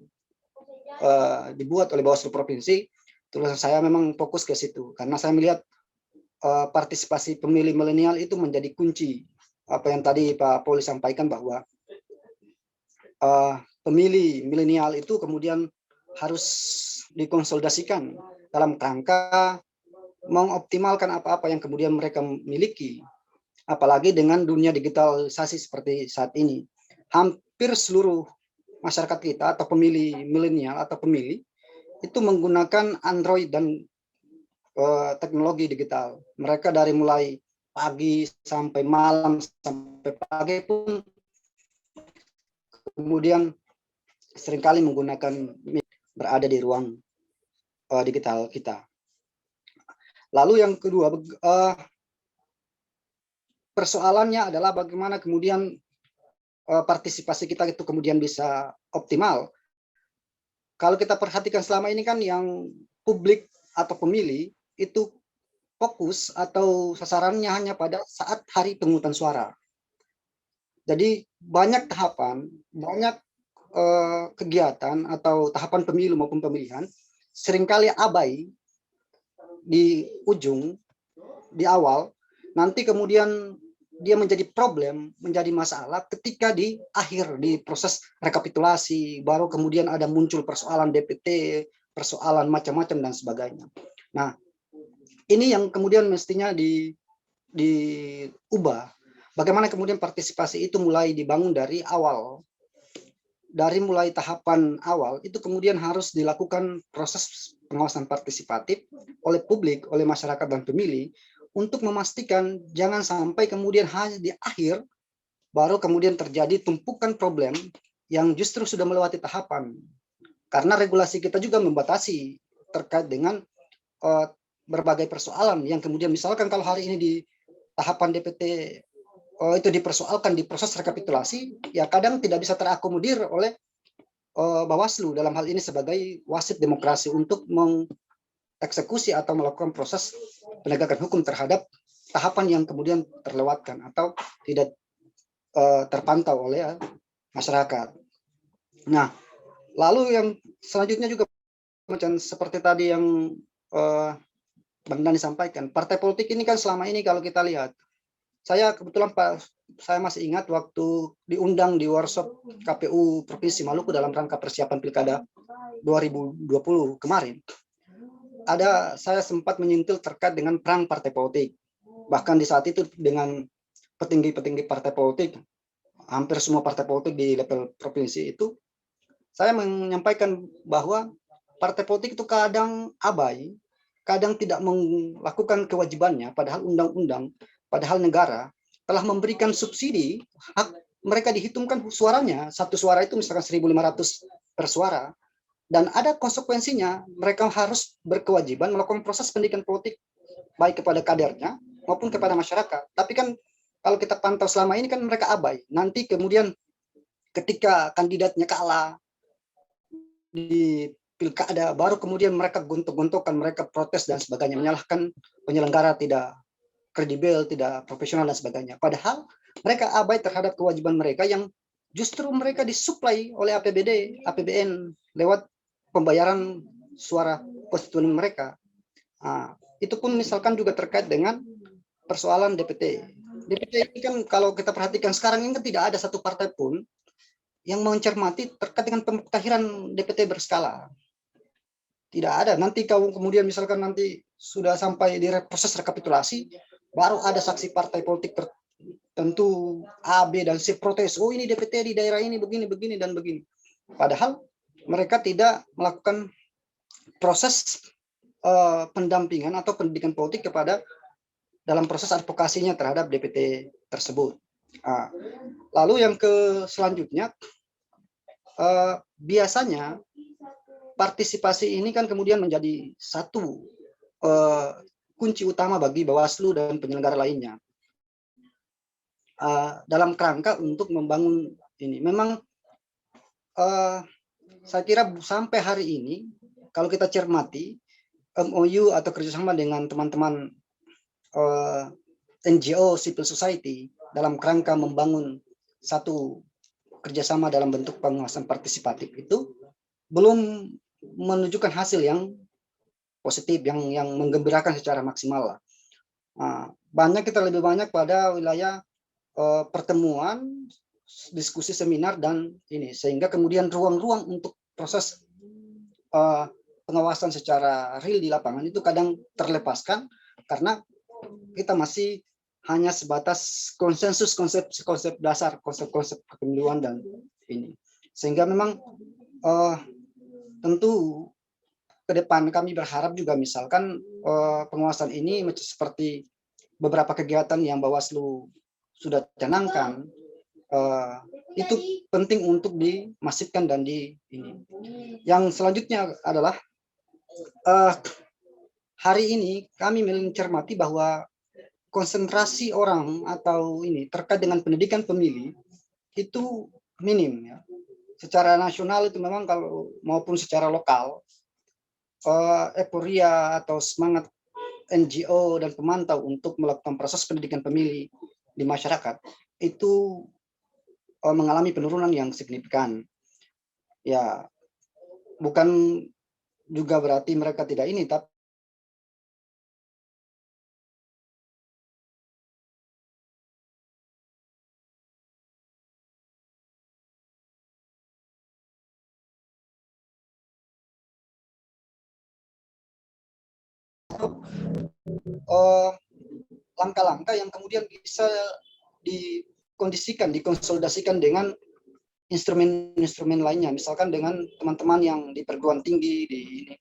dibuat oleh Bawaslu Provinsi, tulisan saya memang fokus ke situ karena saya melihat partisipasi pemilih milenial itu menjadi kunci. Apa yang tadi Pak Poli sampaikan bahwa pemilih milenial itu kemudian harus dikonsolidasikan dalam rangka mengoptimalkan apa-apa yang kemudian mereka miliki. Apalagi dengan dunia digitalisasi seperti saat ini. Hampir seluruh masyarakat kita atau pemilih milenial atau pemilih itu menggunakan Android dan teknologi digital. Mereka dari mulai pagi sampai malam sampai pagi pun kemudian seringkali menggunakan berada di ruang digital kita. Lalu yang kedua, persoalannya adalah bagaimana kemudian partisipasi kita itu kemudian bisa optimal. Kalau kita perhatikan selama ini kan yang publik atau pemilih itu fokus atau sasarannya hanya pada saat hari pemungutan suara. Jadi banyak tahapan, banyak kegiatan atau tahapan pemilu maupun pemilihan seringkali abai di ujung, di awal, nanti kemudian dia menjadi problem, menjadi masalah ketika di akhir, di proses rekapitulasi, baru kemudian ada muncul persoalan DPT, persoalan macam-macam dan sebagainya. Nah, ini yang kemudian mestinya diubah. Bagaimana kemudian partisipasi itu mulai dibangun dari awal, dari mulai tahapan awal, itu kemudian harus dilakukan proses pengawasan partisipatif oleh publik, oleh masyarakat dan pemilih, untuk memastikan jangan sampai kemudian hanya di akhir baru kemudian terjadi tumpukan problem yang justru sudah melewati tahapan. Karena regulasi kita juga membatasi terkait dengan berbagai persoalan yang kemudian misalkan kalau hari ini di tahapan DPT itu dipersoalkan di proses rekapitulasi, ya kadang tidak bisa terakomodir oleh Bawaslu dalam hal ini sebagai wasit demokrasi untuk mengeksekusi atau melakukan proses penegakan hukum terhadap tahapan yang kemudian terlewatkan atau tidak terpantau oleh masyarakat. Nah, lalu yang selanjutnya juga macam seperti tadi yang Bang Dani sampaikan, partai politik ini kan selama ini kalau kita lihat, saya kebetulan saya masih ingat waktu diundang di workshop KPU Provinsi Maluku dalam rangka persiapan Pilkada 2020 kemarin. Saya sempat menyentil terkait dengan perang partai politik. Bahkan di saat itu dengan petinggi-petinggi partai politik, hampir semua partai politik di level provinsi itu, saya menyampaikan bahwa partai politik itu kadang abai, kadang tidak melakukan kewajibannya, padahal undang-undang, padahal negara telah memberikan subsidi, hak mereka dihitungkan suaranya, satu suara itu misalkan 1.500 per suara, dan ada konsekuensinya, mereka harus berkewajiban melakukan proses pendidikan politik, baik kepada kadernya maupun kepada masyarakat. Tapi kan kalau kita pantau selama ini kan mereka abai, nanti kemudian ketika kandidatnya kalah di pilkada, baru kemudian mereka gontok-gontokan, mereka protes dan sebagainya, menyalahkan penyelenggara tidak kredibel, tidak profesional dan sebagainya. Padahal mereka abai terhadap kewajiban mereka yang justru mereka disuplai oleh APBD, APBN lewat pembayaran suara konstituen mereka. Nah, itu pun misalkan juga terkait dengan persoalan DPT. DPT ini kan kalau kita perhatikan sekarang ini kan tidak ada satu partai pun yang mencermati terkait dengan pemutahiran DPT berskala. Tidak ada. Nanti kalau kemudian misalkan nanti sudah sampai di proses rekapitulasi, baru ada saksi partai politik tertentu A, B, dan C protes. Oh ini DPT di daerah ini begini, begini, dan begini. Padahal mereka tidak melakukan proses pendampingan atau pendidikan politik kepada dalam proses advokasinya terhadap DPT tersebut. Lalu yang selanjutnya, biasanya partisipasi ini kan kemudian menjadi satu kunci utama bagi Bawaslu dan penyelenggara lainnya dalam kerangka untuk membangun ini. Memang saya kira sampai hari ini kalau kita cermati MOU atau kerjasama dengan teman-teman NGO civil society dalam kerangka membangun satu kerjasama dalam bentuk pengawasan partisipatif itu belum menunjukkan hasil yang positif, yang menggembirakan secara maksimal lah. Kita lebih banyak pada wilayah pertemuan, diskusi, seminar, dan ini, sehingga kemudian ruang-ruang untuk proses pengawasan secara real di lapangan itu kadang terlepaskan karena kita masih hanya sebatas konsensus konsep dasar, konsep kepemiluan dan ini, sehingga memang tentu ke depan kami berharap juga misalkan pengawasan ini seperti beberapa kegiatan yang Bawaslu sudah canangkan, itu penting untuk dimasifkan dan ini. Yang selanjutnya adalah hari ini kami mencermati bahwa konsentrasi orang atau ini terkait dengan pendidikan pemilih itu minim ya. Secara nasional itu memang kalau maupun secara lokal euforia atau semangat NGO dan pemantau untuk melakukan proses pendidikan pemilih di masyarakat itu mengalami penurunan yang signifikan. Ya, bukan juga berarti mereka tidak ini, tapi langkah-langkah yang kemudian bisa dikonsolidasikan dengan instrumen-instrumen lainnya, misalkan dengan teman-teman yang di perguruan tinggi di ini.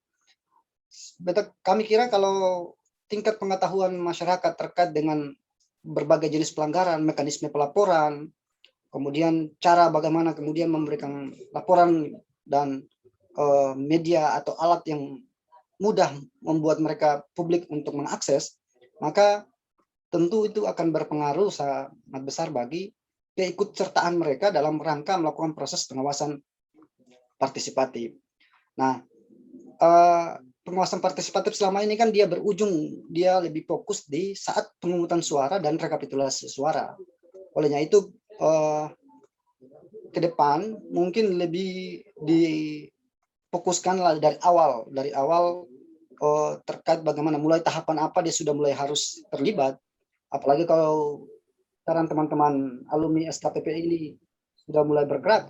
Kami kira kalau tingkat pengetahuan masyarakat terkait dengan berbagai jenis pelanggaran, mekanisme pelaporan, kemudian cara bagaimana kemudian memberikan laporan dan media atau alat yang mudah membuat mereka publik untuk mengakses, maka tentu itu akan berpengaruh sangat besar bagi keikutsertaan mereka dalam rangka melakukan proses pengawasan partisipatif. Nah, pengawasan partisipatif selama ini kan dia lebih fokus di saat pemungutan suara dan rekapitulasi suara. Olehnya itu ke depan mungkin lebih difokuskan dari awal terkait bagaimana mulai tahapan apa dia sudah mulai harus terlibat. Apalagi kalau sekarang teman-teman alumni SKPP ini sudah mulai bergerak,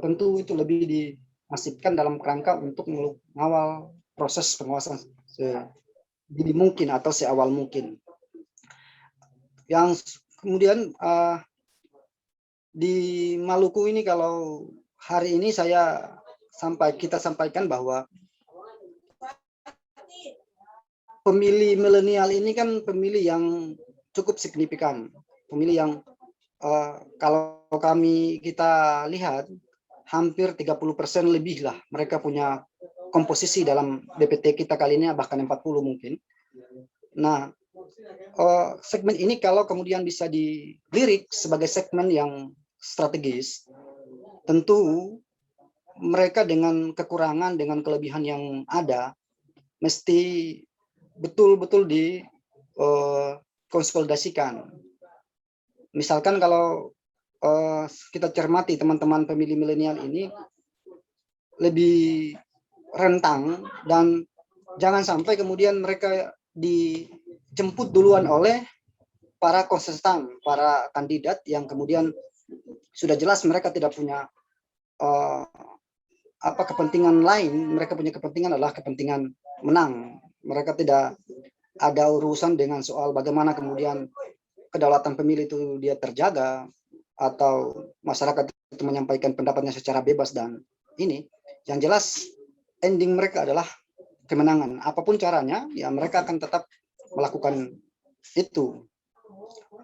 tentu itu lebih dimasifkan dalam kerangka untuk mengawal proses pengawasan sedini mungkin atau seawal mungkin. Yang kemudian di Maluku ini, kalau hari ini kita sampaikan bahwa pemilih milenial ini kan pemilih yang cukup signifikan, pemilih yang kalau kita lihat hampir 30% lebih lah mereka punya komposisi dalam DPT kita kali ini, bahkan 40 mungkin. Nah, segmen ini kalau kemudian bisa dilirik sebagai segmen yang strategis, tentu mereka dengan kekurangan, dengan kelebihan yang ada, mesti betul-betul dikonsolidasikan. Misalkan kalau kita cermati teman-teman pemilih milenial ini lebih rentang, dan jangan sampai kemudian mereka dijemput duluan oleh para kontestan, para kandidat yang kemudian sudah jelas mereka tidak punya kepentingan lain. Mereka punya kepentingan adalah kepentingan menang. Mereka tidak ada urusan dengan soal bagaimana kemudian kedaulatan pemilih itu dia terjaga, atau masyarakat itu menyampaikan pendapatnya secara bebas, dan ini yang jelas ending mereka adalah kemenangan. Apapun caranya, ya mereka akan tetap melakukan itu.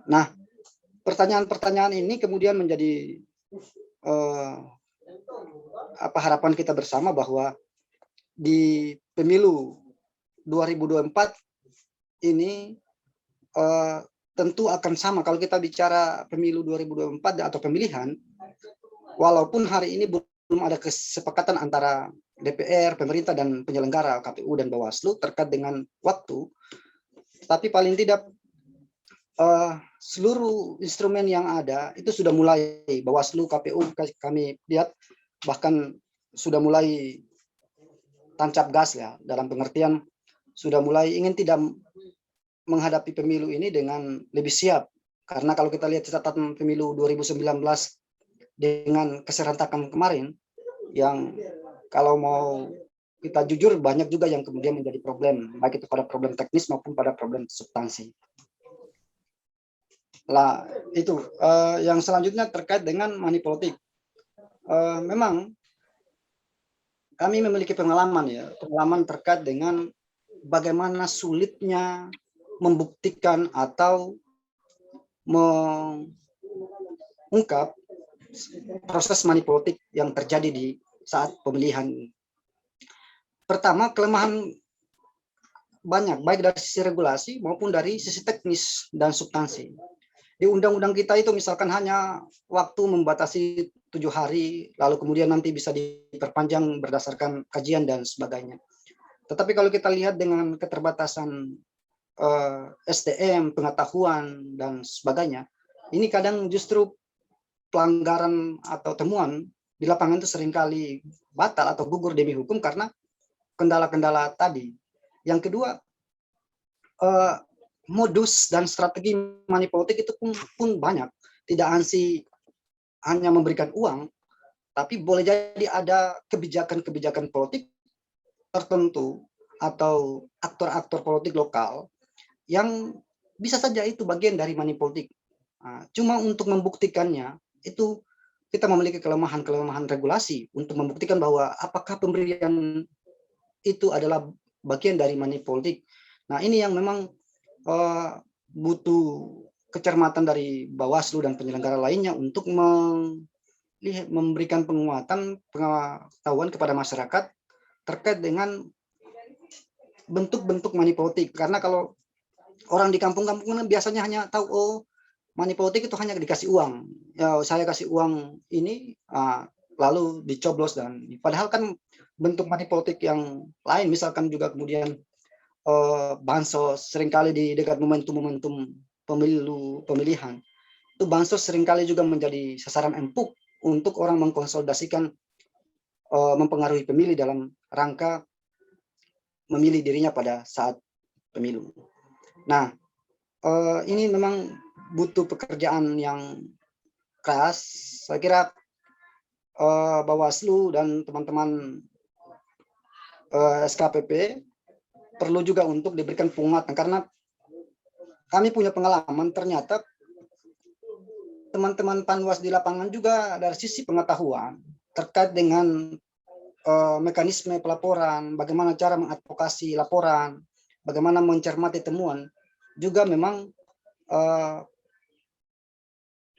Nah, pertanyaan-pertanyaan ini kemudian menjadi harapan kita bersama bahwa di pemilu 2024 ini tentu akan sama. Kalau kita bicara pemilu 2024 atau pemilihan, walaupun hari ini belum ada kesepakatan antara DPR, pemerintah, dan penyelenggara KPU dan Bawaslu terkait dengan waktu, tapi paling tidak seluruh instrumen yang ada itu sudah mulai, Bawaslu, KPU kami lihat bahkan sudah mulai tancap gas ya, dalam pengertian sudah mulai ingin tidak menghadapi pemilu ini dengan lebih siap. Karena kalau kita lihat catatan pemilu 2019 dengan keserentakan kemarin, yang kalau mau kita jujur banyak juga yang kemudian menjadi problem, baik itu pada problem teknis maupun pada problem substansi. Lah itu yang selanjutnya terkait dengan money politik. Memang kami memiliki pengalaman terkait dengan bagaimana sulitnya membuktikan atau mengungkap proses money politik yang terjadi di saat pemilihan. Pertama, kelemahan banyak, baik dari sisi regulasi maupun dari sisi teknis dan substansi. Di undang-undang kita itu misalkan hanya waktu membatasi 7 hari, lalu kemudian nanti bisa diperpanjang berdasarkan kajian dan sebagainya. Tetapi kalau kita lihat dengan keterbatasan SDM, pengetahuan, dan sebagainya, ini kadang justru pelanggaran atau temuan di lapangan itu seringkali batal atau gugur demi hukum karena kendala-kendala tadi. Yang kedua, modus dan strategi money politik itu pun banyak. Tidak hanya memberikan uang, tapi boleh jadi ada kebijakan-kebijakan politik tertentu atau aktor-aktor politik lokal yang bisa saja itu bagian dari money politik. Cuma untuk membuktikannya itu kita memiliki kelemahan regulasi untuk membuktikan bahwa apakah pemberian itu adalah bagian dari money politik. Nah, ini yang memang butuh kecermatan dari Bawaslu dan penyelenggara lainnya untuk memberikan penguatan pengetahuan kepada masyarakat terkait dengan bentuk-bentuk money politik. Karena kalau orang di kampung-kampung biasanya hanya tahu, oh, money politik itu hanya dikasih uang. Ya, saya kasih uang ini, lalu dicoblos, dan padahal kan bentuk money politik yang lain, misalkan juga kemudian bansos seringkali di dekat momentum-momentum pemilihan, itu bansos seringkali juga menjadi sasaran empuk untuk orang mengkonsolidasikan, mempengaruhi pemilih dalam rangka memilih dirinya pada saat pemilu. Nah, ini memang butuh pekerjaan yang keras. Saya kira Bawaslu dan teman-teman SKPP perlu juga untuk diberikan penguatan, karena kami punya pengalaman, ternyata teman-teman Panwas di lapangan juga dari sisi pengetahuan terkait dengan mekanisme pelaporan, bagaimana cara mengadvokasi laporan, bagaimana mencermati temuan, juga memang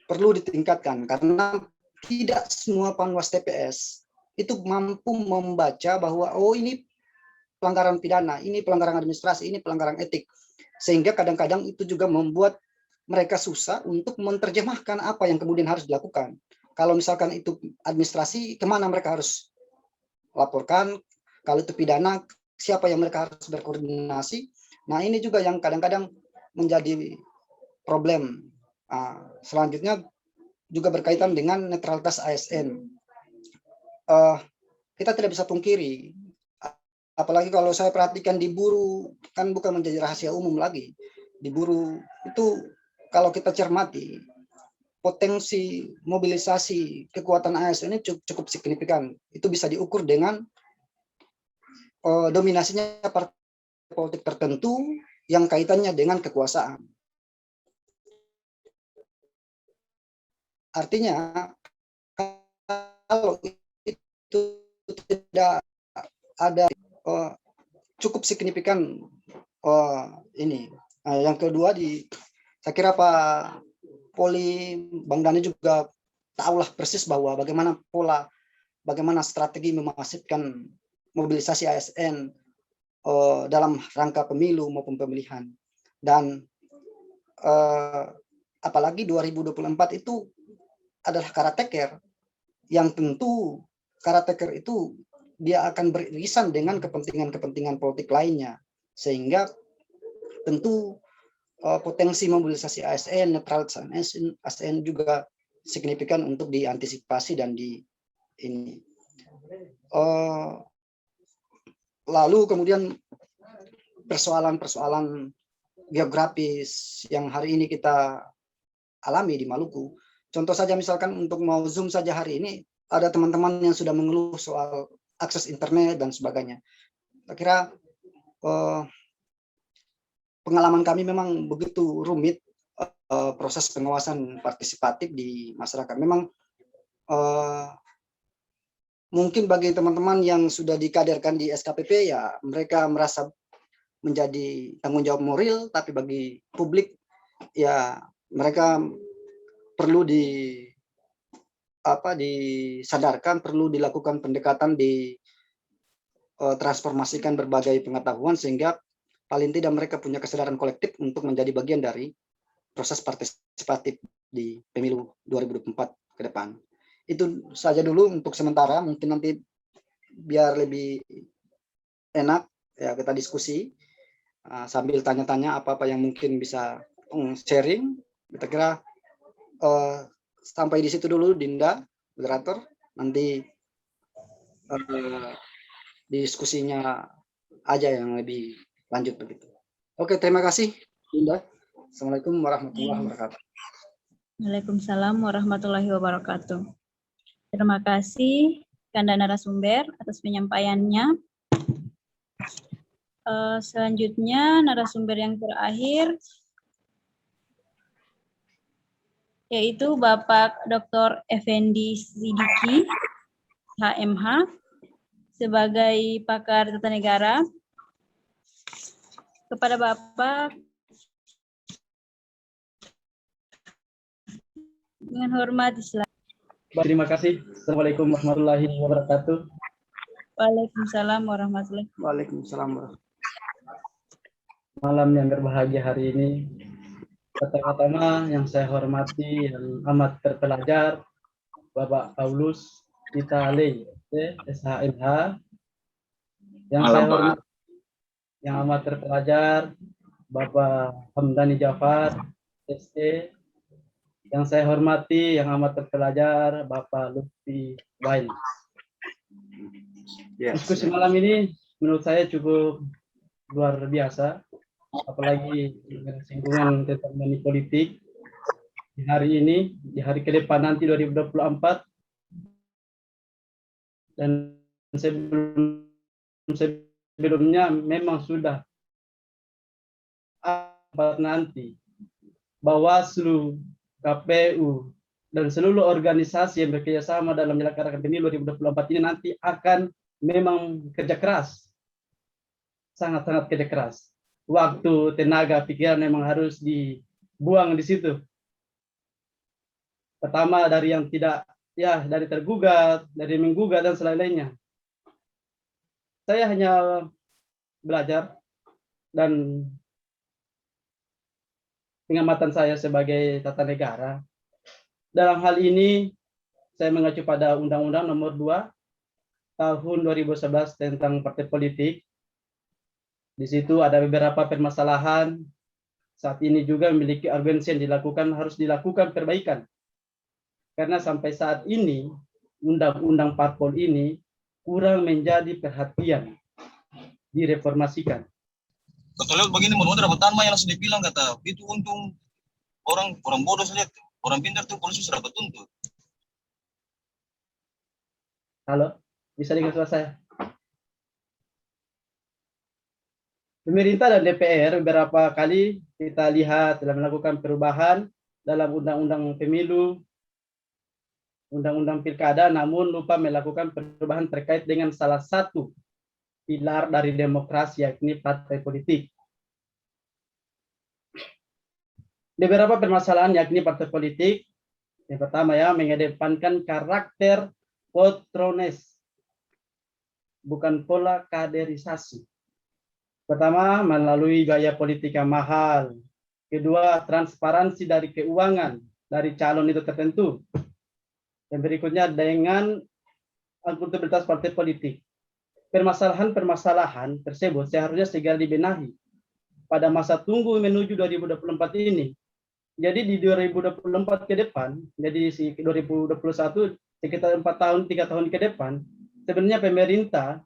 perlu ditingkatkan, karena tidak semua Panwas TPS itu mampu membaca bahwa oh ini pelanggaran pidana, ini pelanggaran administrasi, ini pelanggaran etik, sehingga kadang-kadang itu juga membuat mereka susah untuk menerjemahkan apa yang kemudian harus dilakukan. Kalau misalkan itu administrasi, kemana mereka harus laporkan? Kalau itu pidana, siapa yang mereka harus berkoordinasi? Nah, ini juga yang kadang-kadang menjadi problem. Selanjutnya juga berkaitan dengan netralitas ASN. Kita tidak bisa pungkiri, apalagi kalau saya perhatikan di Buru, kan bukan menjadi rahasia umum lagi. Di Buru itu kalau kita cermati, potensi mobilisasi kekuatan ASN ini cukup signifikan. Itu bisa diukur dengan dominasinya partai politik tertentu yang kaitannya dengan kekuasaan. Artinya, kalau itu tidak ada cukup signifikan ini. Yang kedua, saya kira Pak Poli, Bang Dhani juga tahulah persis bahwa bagaimana strategi memasifkan mobilisasi ASN dalam rangka pemilu maupun pemilihan. Dan apalagi 2024 itu adalah karateker, yang tentu karateker itu dia akan beririsan dengan kepentingan-kepentingan politik lainnya, sehingga tentu potensi mobilisasi ASN, netralitas ASN juga signifikan untuk diantisipasi dan lalu kemudian persoalan-persoalan geografis yang hari ini kita alami di Maluku. Contoh saja misalkan untuk mau Zoom saja hari ini, ada teman-teman yang sudah mengeluh soal akses internet dan sebagainya. Saya kira pengalaman kami memang begitu rumit proses pengawasan partisipatif di masyarakat. Memang mungkin bagi teman-teman yang sudah dikaderkan di SKPP, ya mereka merasa menjadi tanggung jawab moral, tapi bagi publik ya mereka perlu disadarkan, perlu dilakukan pendekatan, transformasikan berbagai pengetahuan sehingga paling tidak mereka punya kesadaran kolektif untuk menjadi bagian dari proses partisipatif di pemilu 2024 ke depan. Itu saja dulu untuk sementara, mungkin nanti biar lebih enak ya kita diskusi sambil tanya-tanya apa-apa yang mungkin bisa sharing. Kita kira sampai di situ dulu, Dinda, moderator. Nanti diskusinya aja yang lebih lanjut begitu. Oke, terima kasih, Dinda. Assalamualaikum warahmatullahi wabarakatuh. Waalaikumsalam warahmatullahi wabarakatuh. Terima kasih Kanda narasumber atas penyampaiannya. Selanjutnya narasumber yang terakhir yaitu Bapak Dr. Effendi Sidiki, HMH, sebagai pakar tata negara. Kepada Bapak, dengan hormat silakan. Terima kasih. Assalamualaikum warahmatullahi wabarakatuh. Waalaikumsalam warahmatullahi wabarakatuh. Waalaikumsalam warahmatullahi wabarakatuh. Malam yang berbahagia hari ini. Pertama-tama yang saya hormati yang amat terpelajar Bapak Paulus Titalei, SHMH. Yang saya hormati yang amat terpelajar Bapak Hamdani Jafar, ST. Yang saya hormati yang amat terpelajar Bapak Lutfi Wail. Diskusi malam ini menurut saya cukup luar biasa, apalagi dengan singgungan tentang money politik di hari ini, di hari ke depan nanti 2024. Dan sebelumnya memang sudah nanti Bawaslu, KPU, dan seluruh organisasi yang bekerjasama dalam menyelenggarakan pemilu 2024 ini nanti akan memang kerja keras, sangat-sangat kerja keras. Waktu, tenaga, pikiran memang harus dibuang di situ. Pertama dari yang tidak, ya dari tergugat, dari menggugat dan selain-lainnya. Saya hanya belajar dan pengamatan saya sebagai tata negara. Dalam hal ini saya mengacu pada Undang-Undang Nomor 2 Tahun 2011 tentang partai politik. Di situ ada beberapa permasalahan saat ini juga memiliki urgensi yang harus dilakukan perbaikan. Karena sampai saat ini undang-undang parpol ini kurang menjadi perhatian, direformasikan. Betul lewat begini mau dapat tanah yang langsung dibilang kata itu untung orang bodoh saja, orang pintar tuh polisi sudah dapat tuntut. Halo, bisa dengar suara saya? Pemerintah dan DPR beberapa kali kita lihat telah melakukan perubahan dalam undang-undang pemilu, undang-undang pilkada, namun lupa melakukan perubahan terkait dengan salah satu pilar dari demokrasi, yakni partai politik. Beberapa permasalahan yakni partai politik, yang pertama ya mengedepankan karakter patrones, bukan pola kaderisasi. Pertama, melalui gaya politik yang mahal. Kedua, transparansi dari keuangan dari calon itu tertentu. Yang berikutnya dengan akuntabilitas partai politik. Permasalahan-permasalahan tersebut seharusnya segera dibenahi pada masa tunggu menuju 2024 ini. Jadi di 2024 ke depan, jadi 2021 sekitar 3 tahun ke depan, sebenarnya pemerintah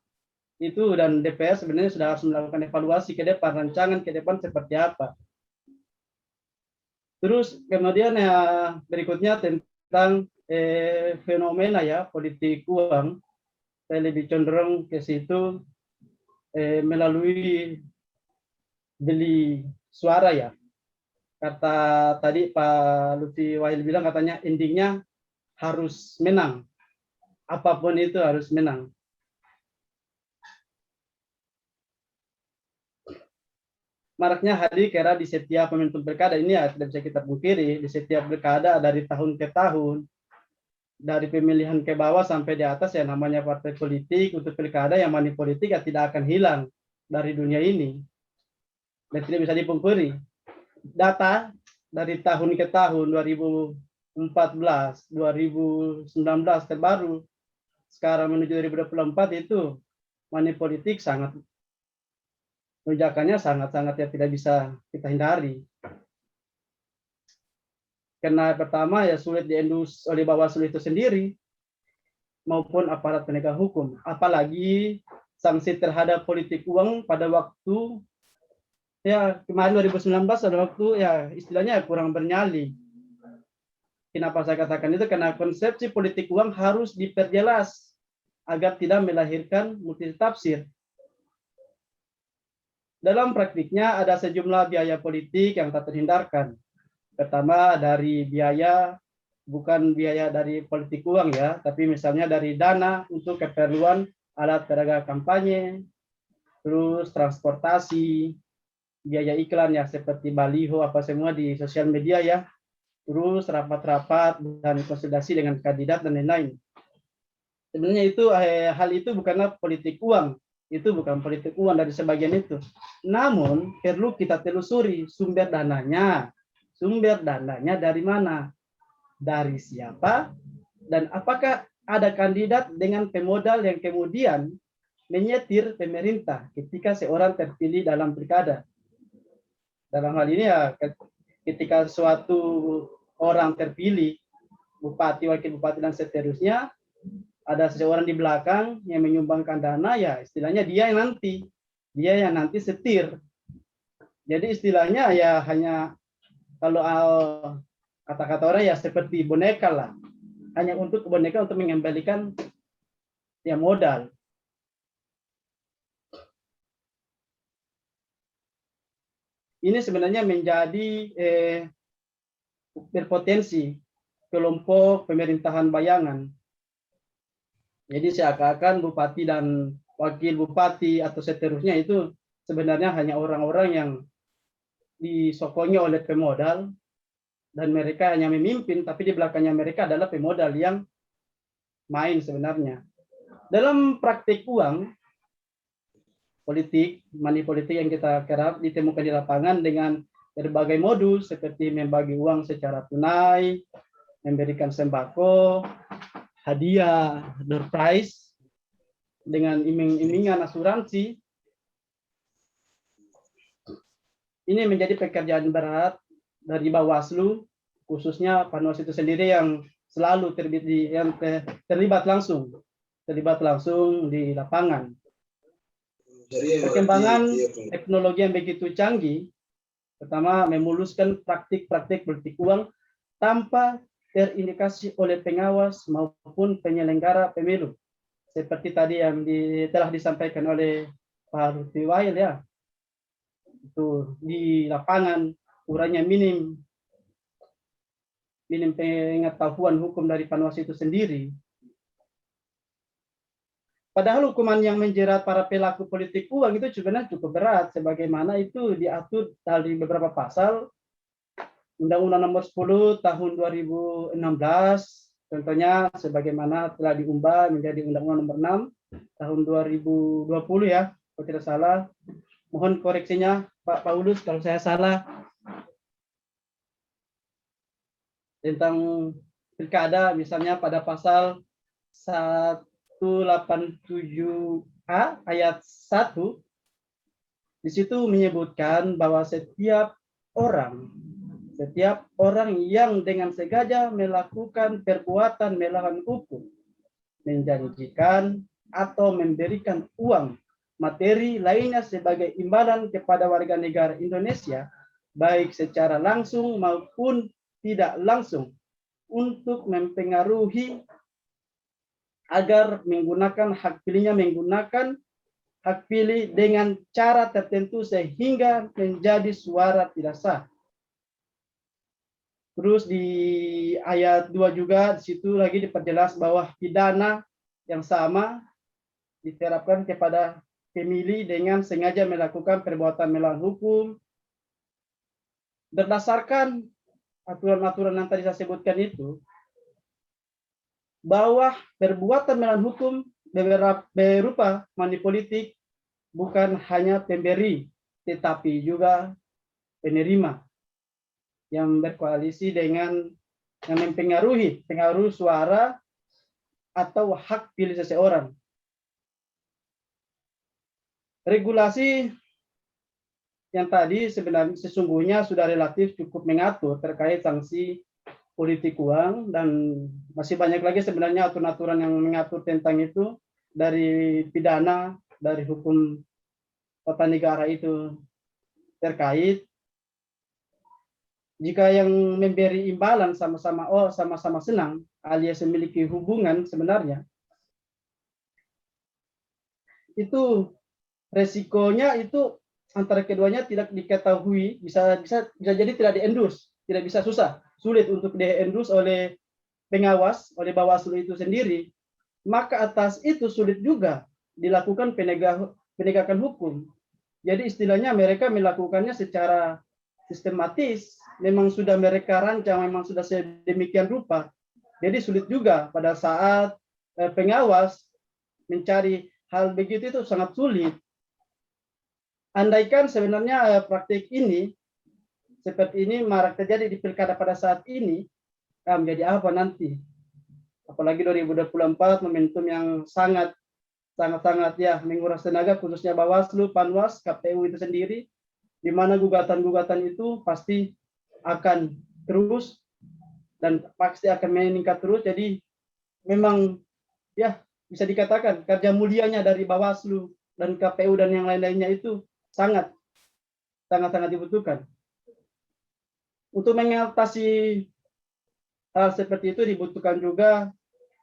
itu dan DPR sebenarnya sudah harus melakukan evaluasi ke depan, rancangan ke depan seperti apa. Terus kemudian ya berikutnya tentang fenomena ya politik uang, saya lebih cenderung ke situ melalui beli suara ya. Kata tadi Pak Lutfi Wahil bilang katanya endingnya harus menang, apapun itu harus menang. Maraknya hari kira di setiap momentum pilkada ini ya tidak bisa kita pungkiri, di setiap pilkada dari tahun ke tahun, dari pemilihan ke bawah sampai di atas ya namanya partai politik untuk pilkada yang money politik ya tidak akan hilang dari dunia ini. Dan tidak bisa dipungkiri. Data dari tahun ke tahun 2014, 2019 terbaru, sekarang menuju 2024 itu money politik sangat lonjakannya sangat-sangat ya tidak bisa kita hindari. Karena pertama ya sulit diendus oleh Bawaslu itu sendiri maupun aparat penegak hukum. Apalagi sanksi terhadap politik uang pada waktu ya kemarin 2019 ada waktu ya istilahnya kurang bernyali. Kenapa saya katakan itu? Karena konsepsi politik uang harus diperjelas agar tidak melahirkan multitafsir. Dalam praktiknya ada sejumlah biaya politik yang tak terhindarkan. Pertama dari biaya, bukan biaya dari politik uang ya, tapi misalnya dari dana untuk keperluan alat peraga kampanye, terus transportasi, biaya iklan ya seperti baliho apa semua di sosial media ya, terus rapat-rapat dan konsultasi dengan kandidat dan lain-lain. Sebenarnya itu hal itu bukanlah politik uang. Itu bukan politik uang dari sebagian itu. Namun perlu kita telusuri sumber dananya. Sumber dananya dari mana? Dari siapa? Dan apakah ada kandidat dengan pemodal yang kemudian menyetir pemerintah ketika seorang terpilih dalam pilkada? Dalam hal ini ya ketika suatu orang terpilih, bupati, wakil bupati dan seterusnya, ada seseorang di belakang yang menyumbangkan dana ya istilahnya dia yang nanti setir. Jadi istilahnya ya hanya kalau kata-kata orang ya seperti boneka lah, hanya untuk boneka untuk mengembalikan ya modal. Ini sebenarnya menjadi berpotensi kelompok pemerintahan bayangan. Jadi seakan-akan bupati dan wakil bupati atau seterusnya itu sebenarnya hanya orang-orang yang disokongi oleh pemodal dan mereka hanya memimpin, tapi di belakangnya mereka adalah pemodal yang main sebenarnya. Dalam praktik uang politik, money politik yang kita kerap ditemukan di lapangan dengan berbagai modus seperti membagi uang secara tunai, memberikan sembako, hadiah, door prize, dengan iming-imingan asuransi. Ini menjadi pekerjaan berat dari Bawaslu, khususnya Panwas itu sendiri yang selalu terlibat langsung di lapangan. Perkembangan teknologi yang begitu canggih, pertama memuluskan praktik-praktik politik uang tanpa terindikasi oleh pengawas maupun penyelenggara pemilu. Seperti tadi yang telah disampaikan oleh Pak Lutfi Wahil ya. Itu di lapangan uranya minim pengetahuan hukum dari Panwas itu sendiri. Padahal hukuman yang menjerat para pelaku politik uang itu sebenarnya cukup berat, sebagaimana itu diatur dari beberapa pasal Undang-Undang Nomor 10 Tahun 2016, contohnya sebagaimana telah diubah menjadi Undang-Undang Nomor 6 Tahun 2020 ya, kalau tidak salah. Mohon koreksinya Pak Paulus kalau saya salah. Tentang pilkada misalnya pada pasal 187A ayat 1, di situ menyebutkan bahwa setiap orang yang dengan sengaja melakukan perbuatan melawan hukum, menjanjikan atau memberikan uang materi lainnya sebagai imbalan kepada warga negara Indonesia, baik secara langsung maupun tidak langsung, untuk mempengaruhi agar menggunakan hak pilihnya hak pilih dengan cara tertentu sehingga menjadi suara tidak sah. Terus di ayat 2 juga di situ lagi diperjelas bahwa pidana yang sama diterapkan kepada pemilih dengan sengaja melakukan perbuatan melawan hukum berdasarkan aturan-aturan yang tadi saya sebutkan itu, bahwa perbuatan melawan hukum berupa money politik bukan hanya pemberi, tetapi juga penerima yang berkoalisi dengan yang mempengaruhi pengaruh suara atau hak pilih seseorang. Regulasi yang tadi sebenarnya sesungguhnya sudah relatif cukup mengatur terkait sanksi politik uang, dan masih banyak lagi sebenarnya aturan-aturan yang mengatur tentang itu, dari pidana, dari hukum tata negara itu terkait. Jika yang memberi imbalan sama-sama senang alias memiliki hubungan sebenarnya, itu resikonya itu antara keduanya tidak diketahui, bisa jadi tidak di-endorse, tidak bisa sulit untuk di-endorse oleh pengawas, oleh Bawaslu itu sendiri. Maka atas itu sulit juga dilakukan penegakan hukum. Jadi istilahnya mereka melakukannya secara sistematis, memang sudah mereka rancang, memang sudah sedemikian rupa. Jadi sulit juga pada saat pengawas mencari hal begitu, itu sangat sulit. Andaikan sebenarnya praktik ini seperti ini marak terjadi di pilkada pada saat ini, menjadi apa nanti? Apalagi 2024 momentum yang sangat ya menguras tenaga, khususnya Bawaslu, Panwas, KPU itu sendiri, di mana gugatan-gugatan itu pasti akan terus dan pasti akan meningkat terus. Jadi memang ya bisa dikatakan kerja mulianya dari Bawaslu dan KPU dan yang lain-lainnya itu sangat dibutuhkan. Untuk mengatasi hal seperti itu dibutuhkan juga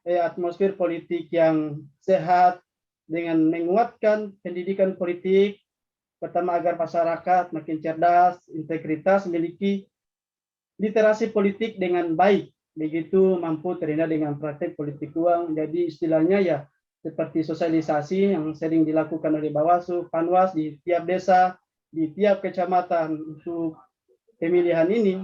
atmosfer politik yang sehat dengan menguatkan pendidikan politik, pertama agar masyarakat makin cerdas, integritas, memiliki literasi politik dengan baik, begitu mampu terhindar dengan praktek politik uang. Jadi istilahnya ya seperti sosialisasi yang sering dilakukan oleh Bawaslu, Panwas di tiap desa, di tiap kecamatan untuk pemilihan ini.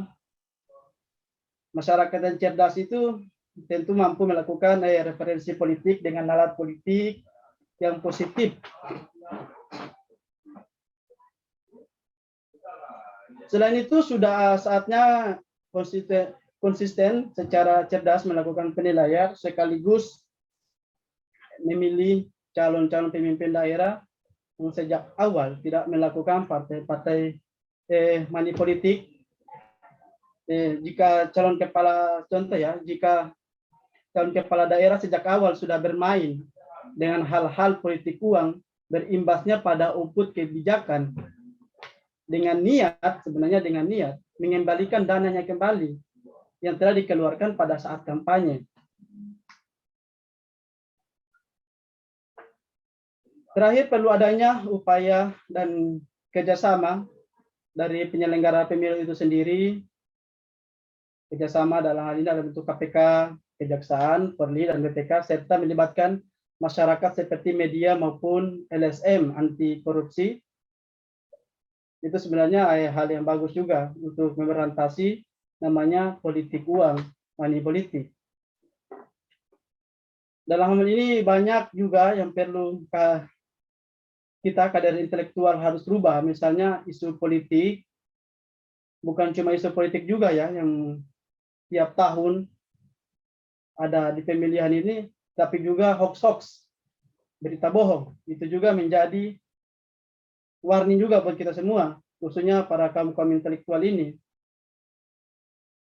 Masyarakat yang cerdas itu tentu mampu melakukan referensi politik dengan alat politik yang positif. Selain itu sudah saatnya konsisten secara cerdas melakukan penilaian sekaligus memilih calon-calon pemimpin daerah yang sejak awal tidak melakukan partai-partai money politik. Jika calon kepala daerah sejak awal sudah bermain dengan hal-hal politik uang, berimbasnya pada output kebijakan dengan niat mengembalikan dananya kembali yang telah dikeluarkan pada saat kampanye. Terakhir, perlu adanya upaya dan kerjasama dari penyelenggara pemilu itu sendiri, kerjasama dalam hal ini dalam bentuk KPK, Kejaksaan, Polri, dan BPK, serta melibatkan masyarakat seperti media maupun LSM anti korupsi. Itu sebenarnya hal yang bagus juga untuk memberantas namanya politik uang, money politik. Dalam hal ini banyak juga yang perlu kita kader intelektual harus rubah, misalnya isu politik, bukan cuma isu politik juga ya yang tiap tahun ada di pemilihan ini, tapi juga hoax, berita bohong, itu juga menjadi warning juga buat kita semua, khususnya para kaum intelektual ini.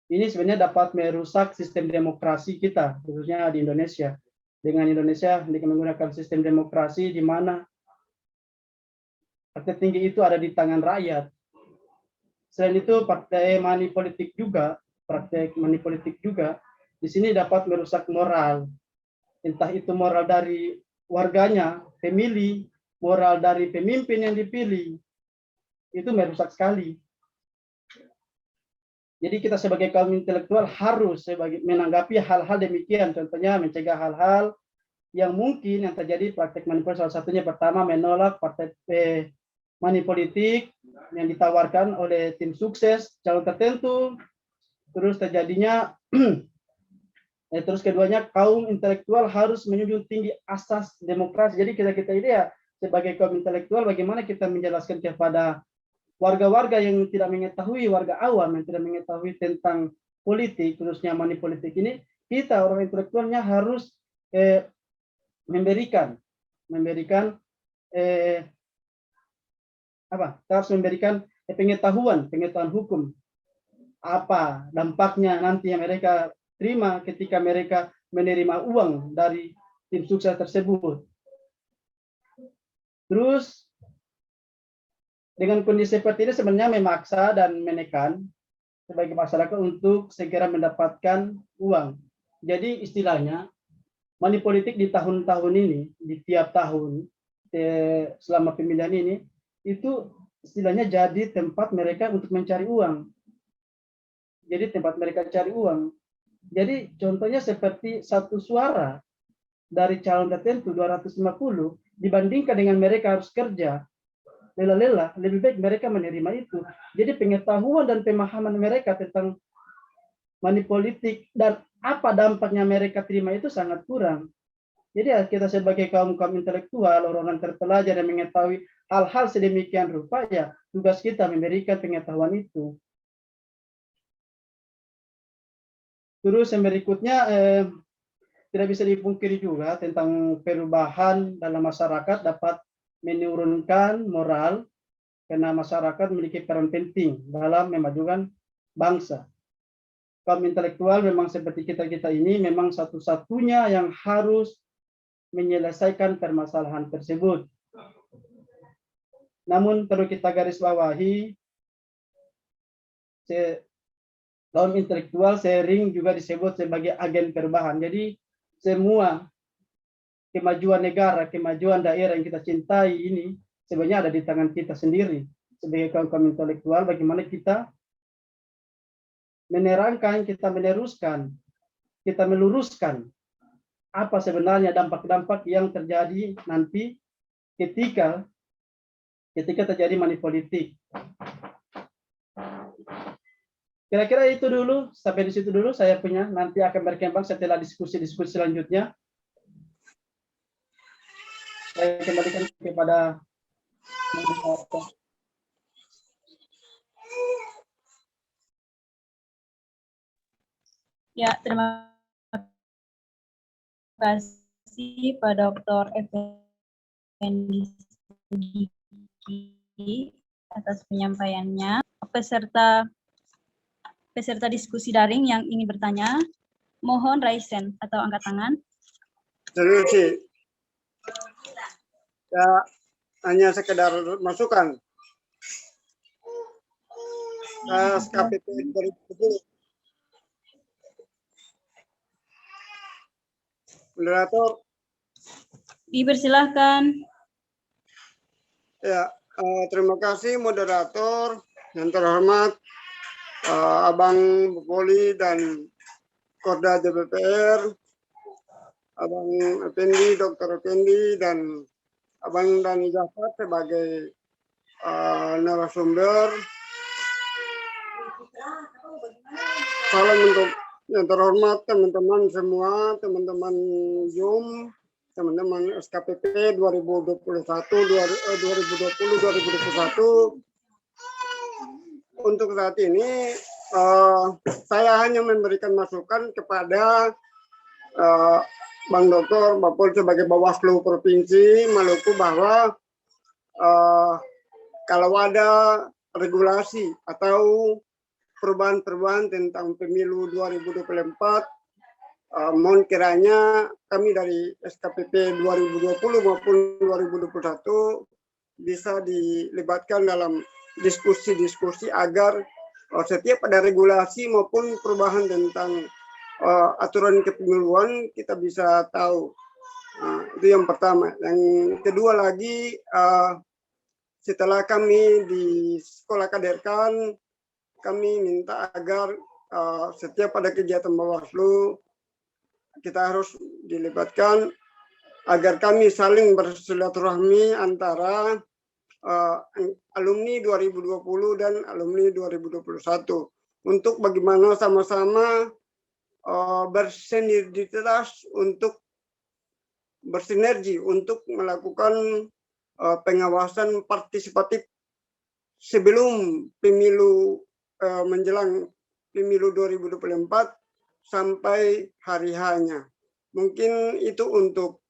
Ini sebenarnya dapat merusak sistem demokrasi kita, khususnya di Indonesia. Dengan Indonesia menggunakan sistem demokrasi di mana partai tinggi itu ada di tangan rakyat. Selain itu, praktek money politik juga di sini dapat merusak moral. Entah itu moral dari warganya, pemilih, moral dari pemimpin yang dipilih. Itu merusak sekali. Jadi kita sebagai kaum intelektual harus menanggapi hal-hal demikian. Contohnya mencegah hal-hal yang mungkin yang terjadi praktek manipulasi. Salah satunya pertama menolak partai money politik yang ditawarkan oleh tim sukses calon tertentu. Terus terjadinya terus keduanya kaum intelektual harus menjunjung tinggi asas demokrasi. Jadi kita ini ya sebagai kaum intelektual bagaimana kita menjelaskan kepada warga-warga yang tidak mengetahui, warga awam yang tidak mengetahui tentang politik, khususnya money politik ini, kita orang intelektualnya harus memberikan pengetahuan hukum, apa dampaknya nanti yang mereka terima ketika mereka menerima uang dari tim sukses tersebut. Terus dengan kondisi seperti ini sebenarnya memaksa dan menekan sebagai masyarakat untuk segera mendapatkan uang. Jadi istilahnya money politik di tahun-tahun ini, di tiap tahun selama pemilihan ini, itu istilahnya jadi tempat mereka untuk mencari uang. Jadi tempat mereka cari uang. Jadi contohnya seperti satu suara dari calon tertentu 250 dibandingkan dengan mereka harus kerja lelah-lelah, lebih baik mereka menerima itu. Jadi pengetahuan dan pemahaman mereka tentang money politik dan apa dampaknya mereka terima itu sangat kurang. Jadi kita sebagai kaum intelektual, orang-orang terpelajar yang mengetahui hal-hal sedemikian rupa, ya tugas kita memberikan pengetahuan itu. Terus yang berikutnya tidak bisa dipungkiri juga tentang perubahan dalam masyarakat dapat menurunkan moral karena masyarakat memiliki peran penting dalam memajukan bangsa. Kaum intelektual memang seperti kita ini memang satu-satunya yang harus menyelesaikan permasalahan tersebut. Namun perlu kita garis bawahi, kaum intelektual sering juga disebut sebagai agen perubahan. Jadi semua kemajuan negara, kemajuan daerah yang kita cintai ini sebenarnya ada di tangan kita sendiri. Sebagai kaum intelektual, bagaimana kita menerangkan, kita meneruskan, kita meluruskan apa sebenarnya dampak-dampak yang terjadi nanti ketika terjadi money politik. Kira-kira itu dulu, sampai di situ dulu saya punya, nanti akan berkembang setelah diskusi-diskusi selanjutnya. Saya kembalikan kepada moderator. Ya, terima kasih Pak Dr. Effendi atas penyampaiannya. Peserta diskusi daring yang ingin bertanya, mohon raise hand atau angkat tangan. Terima kasih. Ya, hanya sekedar masukan. SKPP 2010. Moderator. Dipersilahkan. Ya, terima kasih moderator yang terhormat Abang Poli dan Korda DPR, Abang Effendi, Dr. Effendi, dan Abang Dani Jafar sebagai narasumber. Salam untuk yang terhormat teman-teman semua, teman-teman Zoom, teman-teman SKPP 2020-2021. Untuk saat ini saya hanya memberikan masukan kepada Bang Dr. Bapol sebagai Bawaslu Provinsi Maluku bahwa kalau ada regulasi atau perubahan-perubahan tentang pemilu 2024, mohon kiranya kami dari SKPP 2020 maupun 2021 bisa dilibatkan dalam diskusi-diskusi agar setiap ada regulasi maupun perubahan tentang aturan kepemiluan kita bisa tahu. Itu yang pertama. Yang kedua lagi, setelah kami di sekolah kaderkan, kami minta agar setiap ada kegiatan Bawaslu kita harus dilibatkan agar kami saling bersilaturahmi antara alumni 2020 dan alumni 2021 untuk bagaimana sama-sama bersinergi untuk melakukan pengawasan partisipatif sebelum pemilu menjelang pemilu 2024 sampai hari H-nya. Mungkin itu untuk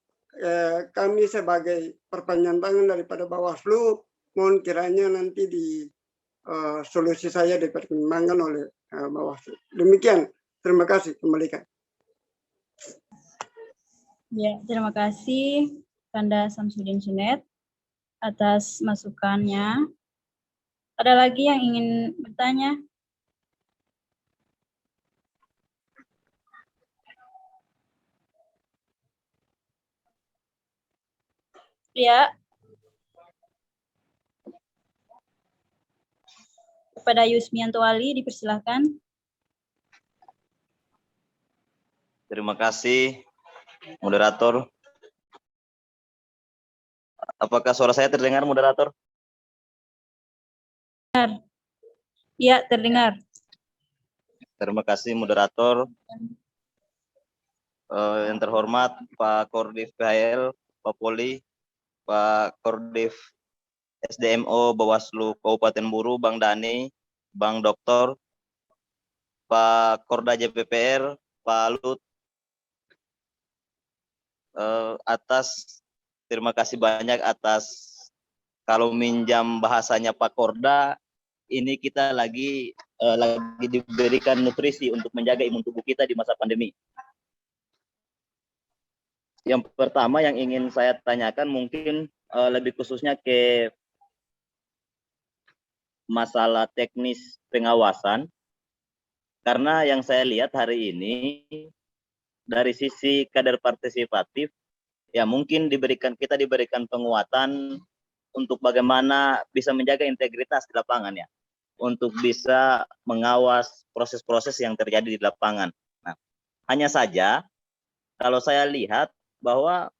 kami sebagai perpanjangan tangan daripada Bawaslu. Mohon kiranya nanti solusi saya dipertimbangkan oleh Bawaslu. Demikian, terima kasih. Kembalikan. Ya, terima kasih Kanda Samsudin Sunet atas masukannya. Ada lagi yang ingin bertanya? Ya. Kepada Yusmianto Ali dipersilahkan. Terima kasih, moderator. Apakah suara saya terdengar, moderator? Ya, terdengar. Terima kasih, moderator. Yang terhormat Pak Kordif PHL, Pak Poli, Pak Kordif SDMO Bawaslu Kabupaten Buru, Bang Dani, Bang Doktor, Pak Korda JPPR, Pak Lut, terima kasih banyak atas, kalau minjam bahasanya Pak Korda, ini kita lagi diberikan nutrisi untuk menjaga imun tubuh kita di masa pandemi. Yang pertama yang ingin saya tanyakan mungkin lebih khususnya ke masalah teknis pengawasan, karena yang saya lihat hari ini dari sisi kader partisipatif, ya mungkin kita diberikan penguatan untuk bagaimana bisa menjaga integritas di lapangan, ya, untuk bisa mengawas proses-proses yang terjadi di lapangan. Nah, hanya saja kalau saya lihat bahwa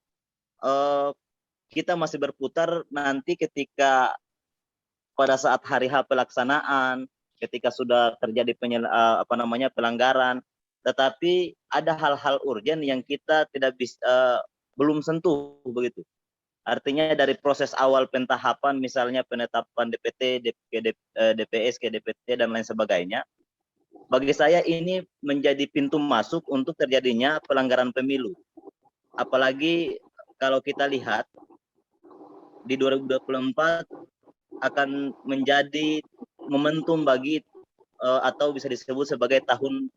kita masih berputar nanti ketika pada saat hari H pelaksanaan, ketika sudah terjadi pelanggaran, tetapi ada hal-hal urgen yang kita tidak bisa belum sentuh begitu. Artinya dari proses awal pentahapan, misalnya penetapan DPT, DPS, DPT dan lain sebagainya. Bagi saya ini menjadi pintu masuk untuk terjadinya pelanggaran pemilu. Apalagi kalau kita lihat di 2024 akan menjadi momentum bagi atau bisa disebut sebagai tahun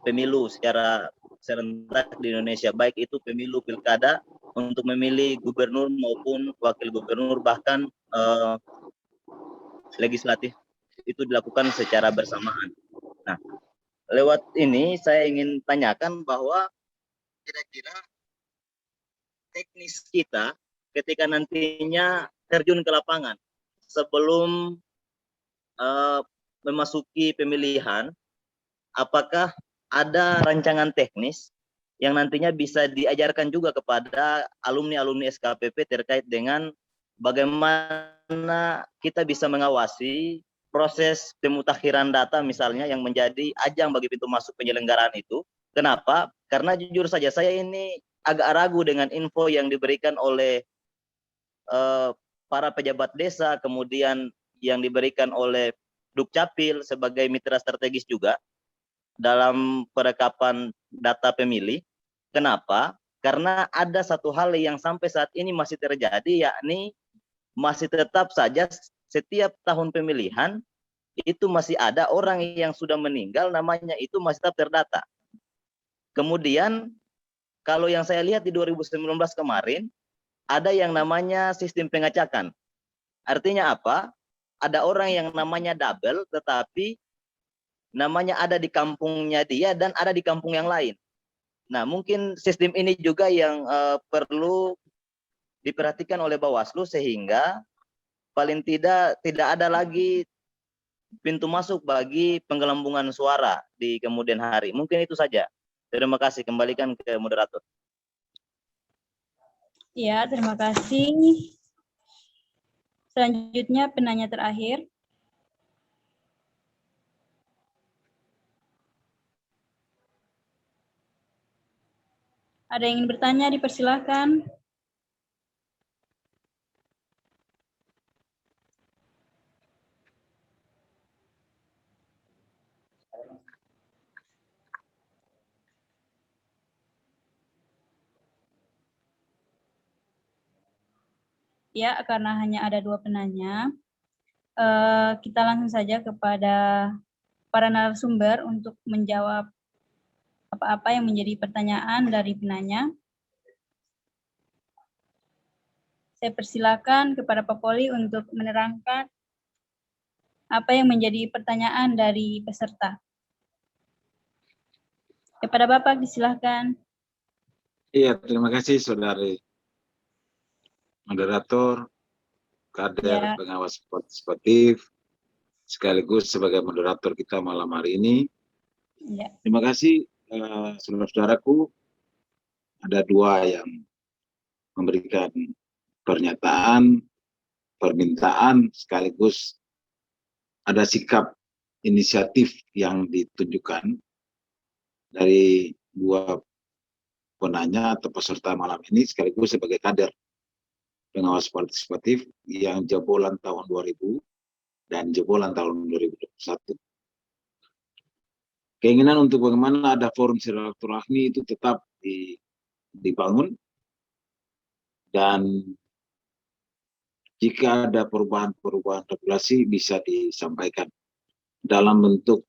pemilu secara serentak di Indonesia, baik itu pemilu pilkada untuk memilih gubernur maupun wakil gubernur, bahkan legislatif itu dilakukan secara bersamaan. Nah, lewat ini saya ingin tanyakan bahwa kira-kira teknis kita ketika nantinya terjun ke lapangan sebelum memasuki pemilihan, apakah ada rancangan teknis yang nantinya bisa diajarkan juga kepada alumni-alumni SKPP terkait dengan bagaimana kita bisa mengawasi proses pemutakhiran data misalnya yang menjadi ajang bagi pintu masuk penyelenggaraan itu. Kenapa? Karena jujur saja saya ini agak ragu dengan info yang diberikan oleh para pejabat desa, kemudian yang diberikan oleh Dukcapil sebagai mitra strategis juga dalam perekapan data pemilih. Kenapa? Karena ada satu hal yang sampai saat ini masih terjadi, yakni masih tetap saja setiap tahun pemilihan itu masih ada orang yang sudah meninggal, namanya itu masih tetap terdata. Kemudian kalau yang saya lihat di 2019 kemarin, ada yang namanya sistem pengacakan. Artinya apa? Ada orang yang namanya double, tetapi namanya ada di kampungnya dia dan ada di kampung yang lain. Nah, mungkin sistem ini juga yang perlu diperhatikan oleh Bawaslu sehingga paling tidak ada lagi pintu masuk bagi penggelembungan suara di kemudian hari. Mungkin itu saja. Terima kasih. Kembalikan ke moderator. Ya, terima kasih. Selanjutnya penanya terakhir. Ada yang ingin bertanya, dipersilahkan. Ya, karena hanya ada 2 penanya, kita langsung saja kepada para narasumber untuk menjawab apa-apa yang menjadi pertanyaan dari penanya. Saya persilakan kepada Pak Poli untuk menerangkan apa yang menjadi pertanyaan dari peserta. Kepada Bapak, disilahkan. Iya, terima kasih Saudari moderator, kader Ya. pengawas partisipatif, sekaligus sebagai moderator kita malam hari ini. Ya. Terima kasih saudara-saudaraku. Ada 2 yang memberikan pernyataan, permintaan, sekaligus ada sikap inisiatif yang ditunjukkan dari 2 penanya atau peserta malam ini, sekaligus sebagai kader pengawas partisipatif yang jebolan tahun 2000 dan jebolan tahun 2021. Keinginan untuk bagaimana ada forum silaturahmi itu tetap dibangun, dan jika ada perubahan-perubahan regulasi bisa disampaikan dalam bentuk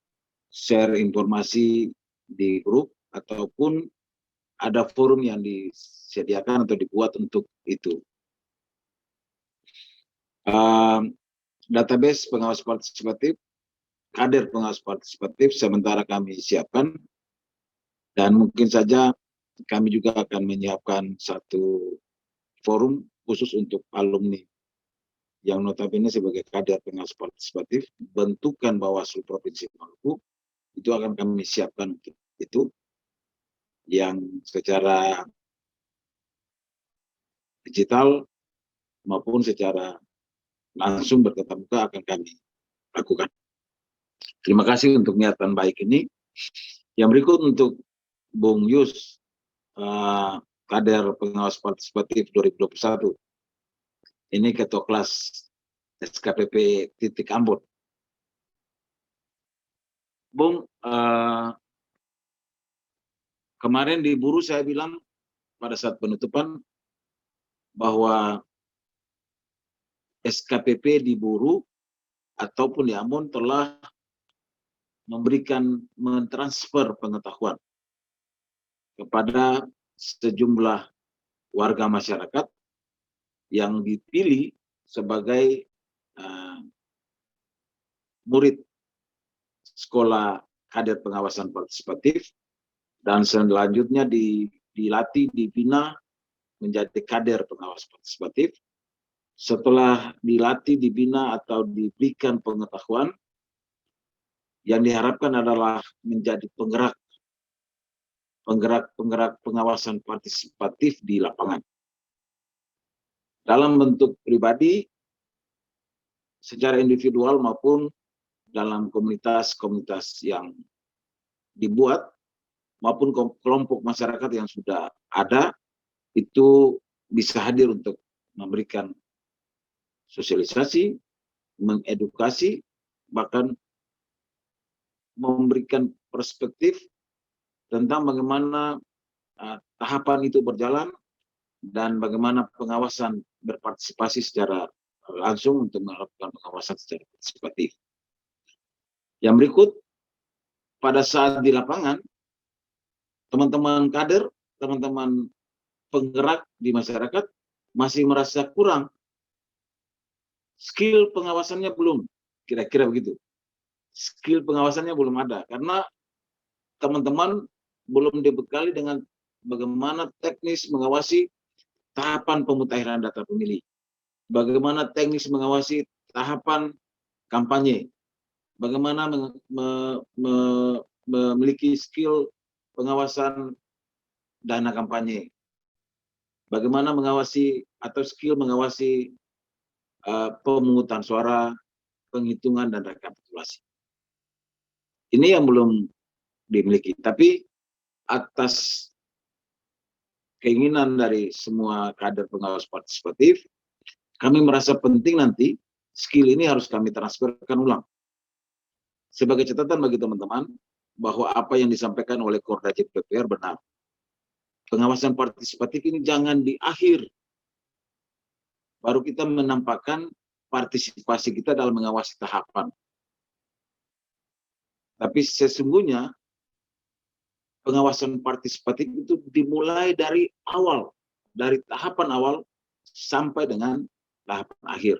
share informasi di grup ataupun ada forum yang disediakan atau dibuat untuk itu. Database pengawas partisipatif, kader pengawas partisipatif sementara kami siapkan, dan mungkin saja kami juga akan menyiapkan satu forum khusus untuk alumni yang notabene sebagai kader pengawas partisipatif bentukan Bawaslu Provinsi Maluku. Itu akan kami siapkan untuk itu, yang secara digital maupun secara langsung bertatap muka akan kami lakukan. Terima kasih untuk niatan baik ini. Yang berikut untuk Bung Yus, kader pengawas partisipatif 2021. Ini ketua kelas SKPP titik Ambon. Bung, kemarin di Buru saya bilang pada saat penutupan bahwa SKPP di Buru ataupun di Ambon telah mentransfer pengetahuan kepada sejumlah warga masyarakat yang dipilih sebagai murid sekolah kader pengawasan partisipatif, dan selanjutnya dilatih, dibina menjadi kader pengawas partisipatif. Setelah dilatih, dibina atau diberikan pengetahuan, yang diharapkan adalah menjadi penggerak pengawasan partisipatif di lapangan. Dalam bentuk pribadi, secara individual maupun dalam komunitas-komunitas yang dibuat, maupun kelompok masyarakat yang sudah ada, itu bisa hadir untuk memberikan sosialisasi, mengedukasi, bahkan memberikan perspektif tentang bagaimana tahapan itu berjalan dan bagaimana pengawasan berpartisipasi secara langsung untuk melakukan pengawasan secara partisipatif. Yang berikut, pada saat di lapangan, teman-teman kader, teman-teman penggerak di masyarakat masih merasa kurang skill pengawasannya belum, kira-kira begitu. Skill pengawasannya belum ada, karena teman-teman belum dibekali dengan bagaimana teknis mengawasi tahapan pemutahiran data pemilih, bagaimana teknis mengawasi tahapan kampanye, bagaimana memiliki skill pengawasan dana kampanye, bagaimana mengawasi atau skill mengawasi pemungutan suara, penghitungan, dan rekapitulasi. Ini yang belum dimiliki. Tapi atas keinginan dari semua kader pengawas partisipatif, kami merasa penting nanti skill ini harus kami transferkan ulang. Sebagai catatan bagi teman-teman, bahwa apa yang disampaikan oleh Kordajib PPR benar. Pengawasan partisipatif ini jangan di akhir baru kita menampakkan partisipasi kita dalam mengawasi tahapan. Tapi sesungguhnya pengawasan partisipatif itu dimulai dari awal, dari tahapan awal sampai dengan tahapan akhir.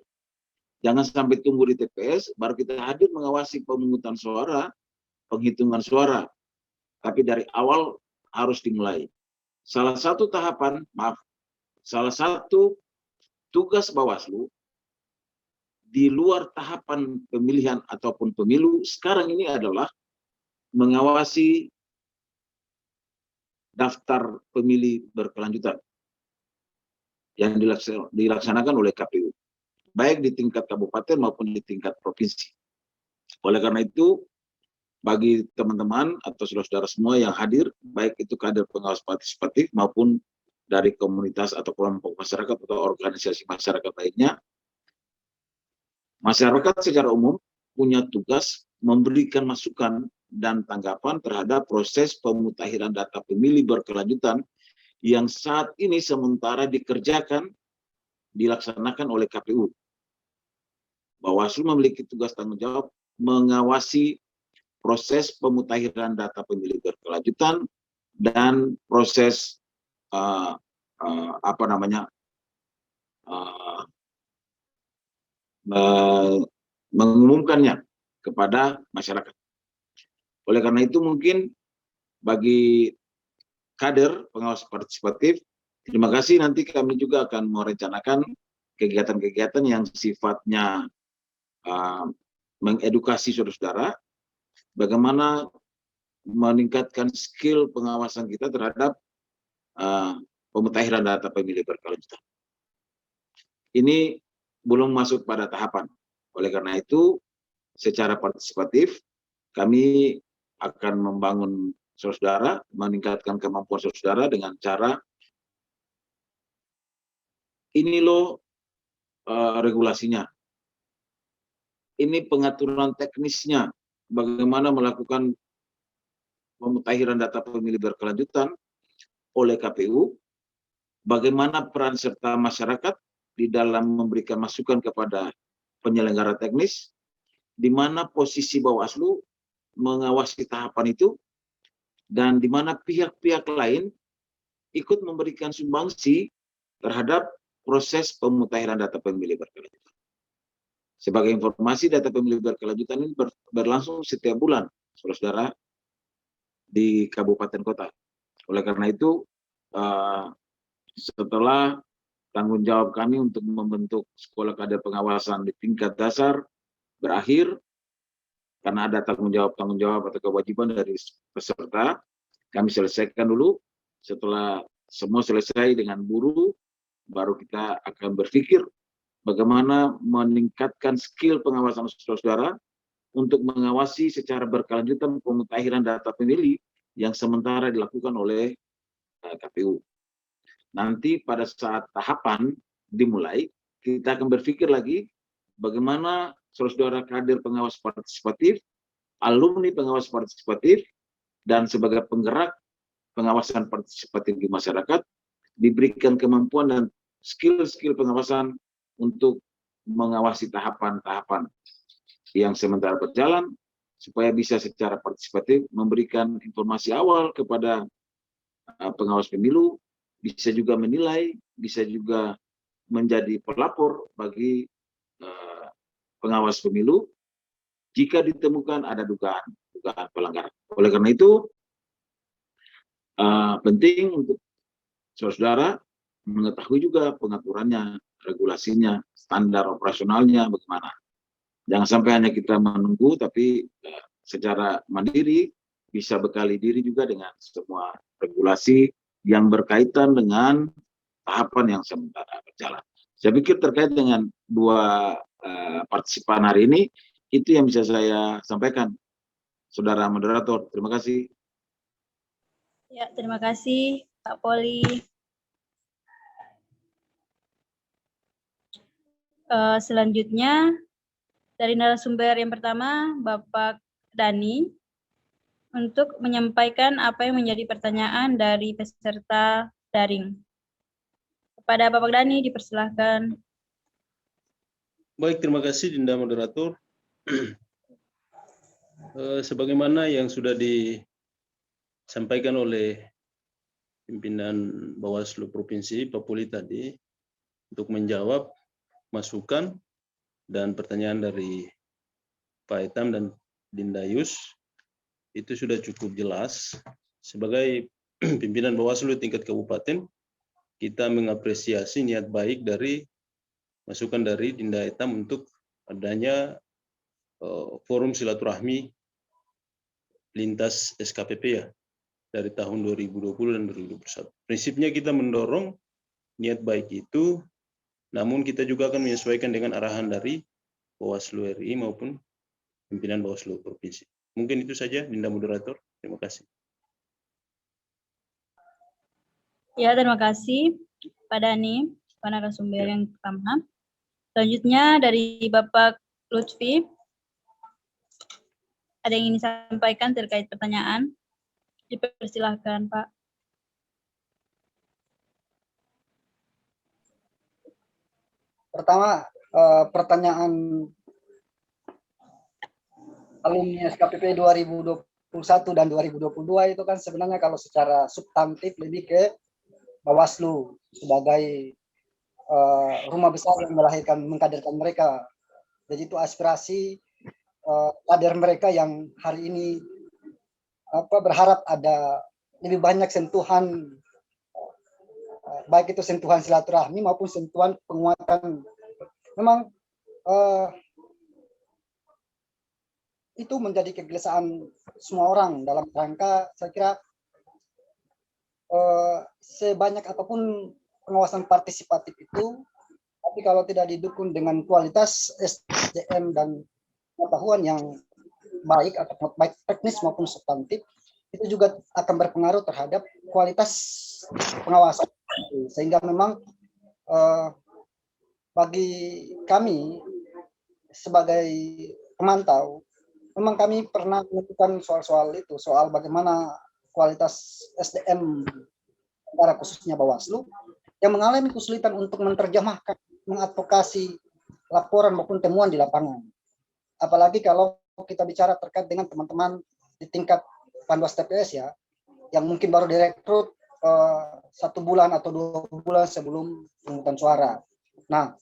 Jangan sampai tunggu di TPS baru kita hadir mengawasi pemungutan suara, penghitungan suara. Tapi dari awal harus dimulai. Salah satu tugas Bawaslu di luar tahapan pemilihan ataupun pemilu sekarang ini adalah mengawasi daftar pemilih berkelanjutan yang dilaksanakan oleh KPU, baik di tingkat kabupaten maupun di tingkat provinsi. Oleh karena itu, bagi teman-teman atau saudara-saudara semua yang hadir, baik itu kader pengawas partisipatif maupun dari komunitas atau kelompok masyarakat atau organisasi masyarakat lainnya, masyarakat secara umum punya tugas memberikan masukan dan tanggapan terhadap proses pemutakhiran data pemilih berkelanjutan yang saat ini sementara dilaksanakan oleh KPU. Bawaslu memiliki tugas tanggung jawab mengawasi proses pemutakhiran data pemilih berkelanjutan dan proses mengumumkannya kepada masyarakat. Oleh karena itu mungkin bagi kader pengawas partisipatif, terima kasih, nanti kami juga akan merencanakan kegiatan-kegiatan yang sifatnya mengedukasi saudara-saudara bagaimana meningkatkan skill pengawasan kita terhadap pemutakhiran data pemilih berkelanjutan. Ini belum masuk pada tahapan. Oleh karena itu, secara partisipatif, kami akan membangun saudara, meningkatkan kemampuan saudara dengan cara ini loh regulasinya. Ini pengaturan teknisnya, bagaimana melakukan pemutakhiran data pemilih berkelanjutan oleh KPU, bagaimana peran serta masyarakat di dalam memberikan masukan kepada penyelenggara teknis, di mana posisi Bawaslu mengawasi tahapan itu, dan di mana pihak-pihak lain ikut memberikan sumbangsi terhadap proses pemutakhiran data pemilih berkelanjutan. Sebagai informasi, data pemilih berkelanjutan ini berlangsung setiap bulan, saudara-saudara, di kabupaten kota. Oleh karena itu, setelah tanggung jawab kami untuk membentuk sekolah kader pengawasan di tingkat dasar berakhir, karena ada tanggung jawab atau kewajiban dari peserta, kami selesaikan dulu. Setelah semua selesai dengan buruh, baru kita akan berpikir bagaimana meningkatkan skill pengawasan saudara-saudara untuk mengawasi secara berkelanjutan pemutakhiran data pemilih yang sementara dilakukan oleh KPU. Nanti pada saat tahapan dimulai, kita akan berpikir lagi bagaimana saudara-saudara kader pengawas partisipatif, alumni pengawas partisipatif, dan sebagai penggerak pengawasan partisipatif di masyarakat diberikan kemampuan dan skill-skill pengawasan untuk mengawasi tahapan-tahapan yang sementara berjalan supaya bisa secara partisipatif memberikan informasi awal kepada pengawas pemilu, bisa juga menilai, bisa juga menjadi pelapor bagi pengawas pemilu jika ditemukan ada dugaan pelanggaran. Oleh karena itu penting untuk saudara mengetahui juga pengaturannya, regulasinya, standar operasionalnya bagaimana. Jangan sampai hanya kita menunggu, tapi secara mandiri bisa bekali diri juga dengan semua regulasi yang berkaitan dengan tahapan yang sementara berjalan. Saya pikir terkait dengan dua partisipan hari ini, itu yang bisa saya sampaikan. Saudara moderator, terima kasih. Ya, terima kasih Pak Poli. Selanjutnya dari narasumber yang pertama, Bapak Dani, untuk menyampaikan apa yang menjadi pertanyaan dari peserta daring. Kepada Bapak Dani, dipersilahkan. Baik, terima kasih Dinda Moderator. Sebagaimana yang sudah disampaikan oleh pimpinan Bawaslu Provinsi Pak Poli tadi, untuk menjawab masukan dan pertanyaan dari Pak Etam dan Dinda Yus, itu sudah cukup jelas. Sebagai pimpinan Bawaslu tingkat kabupaten, kita mengapresiasi niat baik dari masukan dari Dinda Etam untuk adanya forum silaturahmi lintas SKPP ya dari tahun 2020 dan 2021. Prinsipnya kita mendorong niat baik itu, namun kita juga akan menyesuaikan dengan arahan dari Bawaslu RI maupun pimpinan Bawaslu Provinsi. Mungkin itu saja, Dinda Moderator. Terima kasih. Ya, terima kasih Pak Dani, Pak narasumber yang pertama. Selanjutnya dari Bapak Lutfi, ada yang ingin disampaikan terkait pertanyaan? Dipersilahkan, Pak. Pertama, pertanyaan alumni SKPP 2021 dan 2022 itu kan sebenarnya kalau secara substantif lebih ke Bawaslu sebagai rumah besar yang melahirkan, mengkaderkan mereka. Jadi itu aspirasi kader mereka yang hari ini berharap ada lebih banyak sentuhan, baik itu sentuhan silaturahmi maupun sentuhan penguatan. Memang itu menjadi kegelisahan semua orang dalam rangka, saya kira sebanyak apapun pengawasan partisipatif itu, tapi kalau tidak didukung dengan kualitas SDM dan pengetahuan yang baik atau baik teknis maupun substantif, itu juga akan berpengaruh terhadap kualitas pengawasan. Sehingga memang bagi kami sebagai pemantau, memang kami pernah melakukan soal-soal itu, soal bagaimana kualitas SDM negara khususnya Bawaslu yang mengalami kesulitan untuk menerjemahkan, mengadvokasi laporan maupun temuan di lapangan. Apalagi kalau kita bicara terkait dengan teman-teman di tingkat Panwas TPS ya, yang mungkin baru direkrut 1 bulan atau 2 bulan sebelum pemungutan suara. Nah,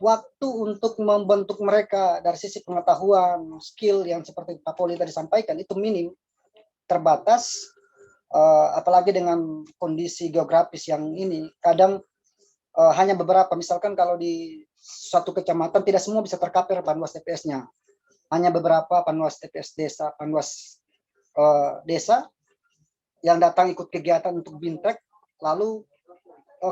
waktu untuk membentuk mereka dari sisi pengetahuan, skill yang seperti Pak Poli tadi sampaikan itu minim, terbatas, apalagi dengan kondisi geografis yang ini, kadang hanya beberapa, misalkan kalau di suatu kecamatan tidak semua bisa tercover Panwas TPS-nya, hanya beberapa Panwas TPS desa, Panwas desa yang datang ikut kegiatan untuk bintek, lalu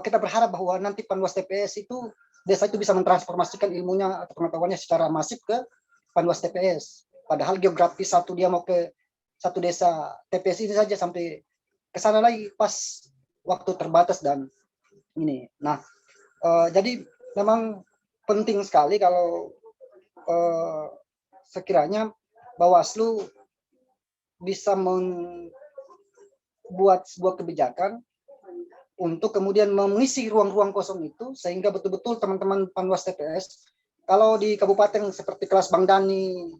kita berharap bahwa nanti Panwas TPS itu, desa itu bisa mentransformasikan ilmunya atau pengetahuannya secara masif ke Panwas TPS. Padahal geografis satu dia mau ke satu desa TPS ini saja sampai ke sana lagi pas waktu terbatas dan ini. Nah, jadi memang penting sekali kalau sekiranya Bawaslu bisa membuat sebuah kebijakan untuk kemudian mengisi ruang-ruang kosong itu, sehingga betul-betul teman-teman Panwas TPS, kalau di kabupaten seperti kelas Bang Dani,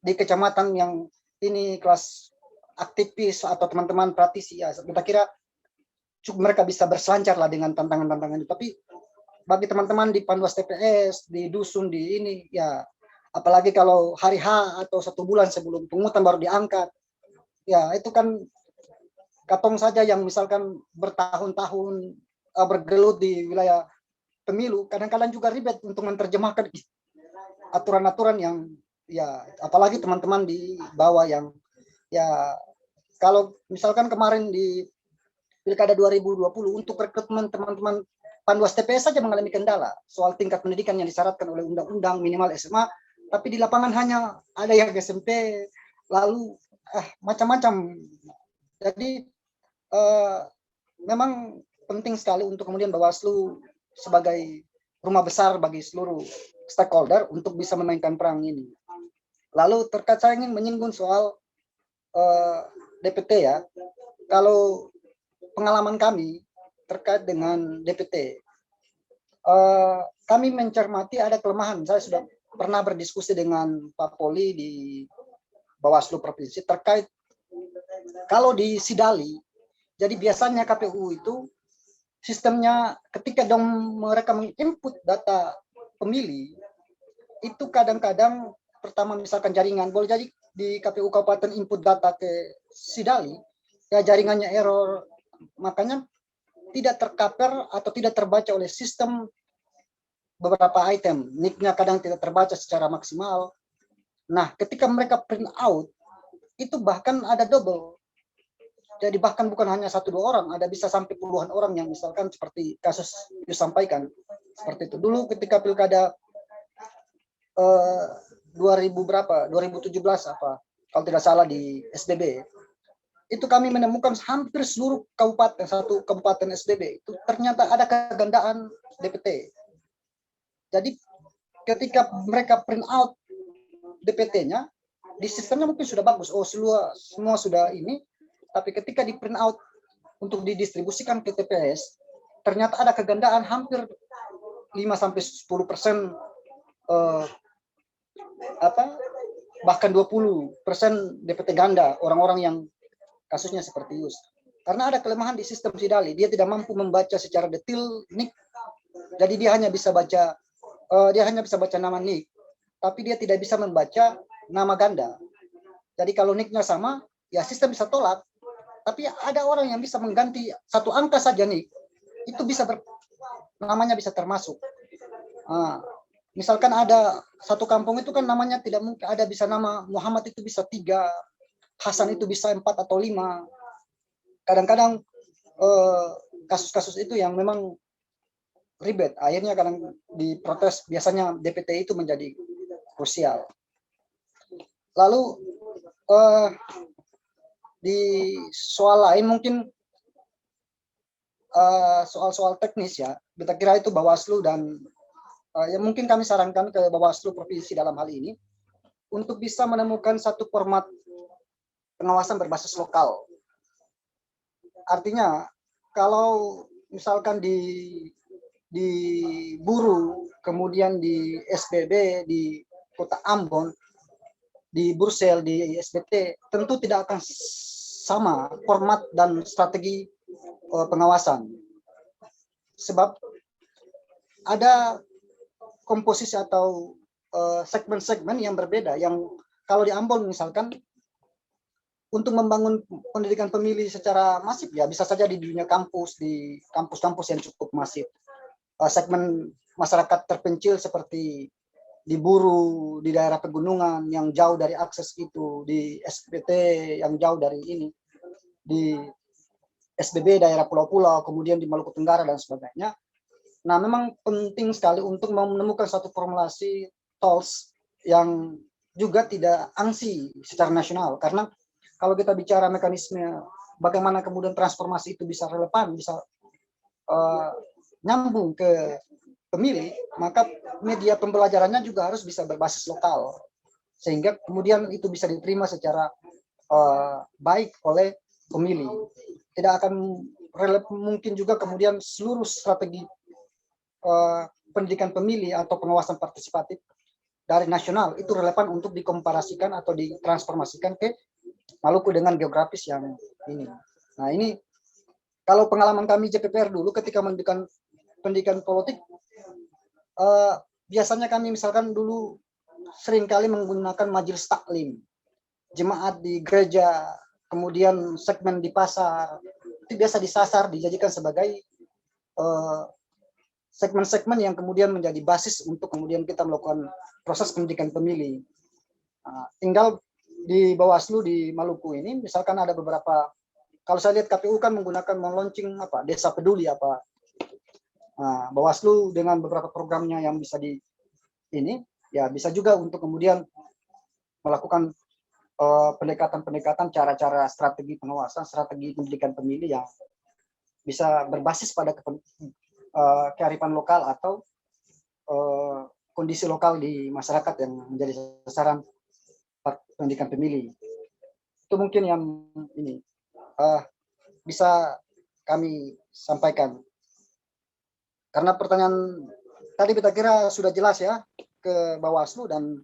di kecamatan yang ini kelas aktivis atau teman-teman praktisi, ya kita kira mereka bisa berselancar lah dengan tantangan-tantangan itu. Tapi bagi teman-teman di Panwas TPS, di dusun, di ini, ya apalagi kalau hari H atau 1 bulan sebelum pungutan baru diangkat, ya itu kan katong saja yang misalkan bertahun-tahun bergelut di wilayah pemilu, kadang-kadang juga ribet untuk menerjemahkan aturan-aturan yang ya, apalagi teman-teman di bawah yang ya, kalau misalkan kemarin di Pilkada 2020 untuk rekrutmen teman-teman Panwas TPS saja mengalami kendala soal tingkat pendidikan yang disyaratkan oleh undang-undang minimal SMA, tapi di lapangan hanya ada yang SMP, lalu macam-macam. Jadi memang penting sekali untuk kemudian Bawaslu sebagai rumah besar bagi seluruh stakeholder untuk bisa memainkan peran ini. Lalu terkait saya ingin menyinggung soal DPT ya. Kalau pengalaman kami terkait dengan DPT, kami mencermati ada kelemahan. Saya sudah pernah berdiskusi dengan Pak Poli di Bawaslu Provinsi terkait kalau di Sidali, jadi biasanya KPU itu sistemnya ketika mereka menginput data pemilih, itu kadang-kadang pertama misalkan jaringan, boleh jadi di KPU Kabupaten input data ke Sidali, ya jaringannya error, makanya tidak tercover atau tidak terbaca oleh sistem beberapa item, nick-nya kadang tidak terbaca secara maksimal. Nah, ketika mereka print out, itu bahkan ada double. Jadi bahkan bukan hanya 1-2 orang, ada bisa sampai puluhan orang yang misalkan seperti kasus disampaikan. Seperti itu. Dulu ketika pilkada 2017 apa, kalau tidak salah di SBB, itu kami menemukan hampir seluruh kabupaten, satu kabupaten SBB itu ternyata ada kegandaan DPT. Jadi ketika mereka print out DPT-nya, di sistemnya mungkin sudah bagus, semua sudah ini, tapi ketika di print out untuk didistribusikan ke TPS, ternyata ada kegandaan hampir 5-10%, bahkan 20% DPT ganda, orang-orang yang kasusnya seperti Yus. Karena ada kelemahan di sistem Sidali, dia tidak mampu membaca secara detail nick. Jadi dia hanya bisa baca nama nick, tapi dia tidak bisa membaca nama ganda. Jadi kalau nicknya sama, ya sistem bisa tolak. Tapi ada orang yang bisa mengganti 1 angka saja nick, itu bisa namanya bisa termasuk. Misalkan ada 1 kampung itu kan namanya tidak mungkin ada bisa nama Muhammad itu bisa 3, Hasan itu bisa 4 atau 5. Kadang-kadang kasus-kasus itu yang memang ribet. Akhirnya kadang diprotes, biasanya DPT itu menjadi krusial. Lalu di soal lain mungkin soal-soal teknis ya, kita kira itu Bawaslu dan ya mungkin kami sarankan ke Bawaslu Provinsi dalam hal ini untuk bisa menemukan satu format pengawasan berbasis lokal. Artinya kalau misalkan di Buru, kemudian di SBB, di Kota Ambon, di Bursel, di SBT, tentu tidak akan sama format dan strategi pengawasan. Sebab ada komposisi atau segmen-segmen yang berbeda, yang kalau di Ambon misalkan untuk membangun pendidikan pemilih secara masif ya bisa saja di dunia kampus, di kampus-kampus yang cukup masif. Segmen masyarakat terpencil seperti di Buru, di daerah pegunungan yang jauh dari akses itu, di SPT yang jauh dari ini, di SBB daerah pulau-pulau, kemudian di Maluku Tenggara dan sebagainya. Nah, memang penting sekali untuk menemukan satu formulasi tools yang juga tidak angsi secara nasional, karena kalau kita bicara mekanisme bagaimana kemudian transformasi itu bisa relevan, bisa nyambung ke pemilih, maka media pembelajarannya juga harus bisa berbasis lokal, sehingga kemudian itu bisa diterima secara baik oleh pemilih. Tidak akan mungkin juga kemudian seluruh strategi pendidikan pemilih atau pengawasan partisipatif dari nasional itu relevan untuk dikomparasikan atau ditransformasikan ke Maluku dengan geografis yang ini. Nah, ini kalau pengalaman kami JPPR dulu ketika mendidikan pendidikan politik, biasanya kami misalkan dulu seringkali menggunakan majelis taklim, jemaat di gereja, kemudian segmen di pasar, itu biasa disasar, dijadikan sebagai segmen-segmen yang kemudian menjadi basis untuk kemudian kita melakukan proses pendidikan pemilih. Tinggal di Bawaslu di Maluku ini, misalkan ada beberapa, kalau saya lihat KPU kan menggunakan launching Desa Peduli Bawaslu dengan beberapa programnya yang bisa bisa juga untuk kemudian melakukan pendekatan-pendekatan, cara-cara strategi pengawasan, strategi pendidikan pemilih yang bisa berbasis pada kearifan lokal atau kondisi lokal di masyarakat yang menjadi sasaran pendidikan pemilih. Itu mungkin yang ini bisa kami sampaikan. Karena pertanyaan tadi kita kira sudah jelas ya ke Bawaslu dan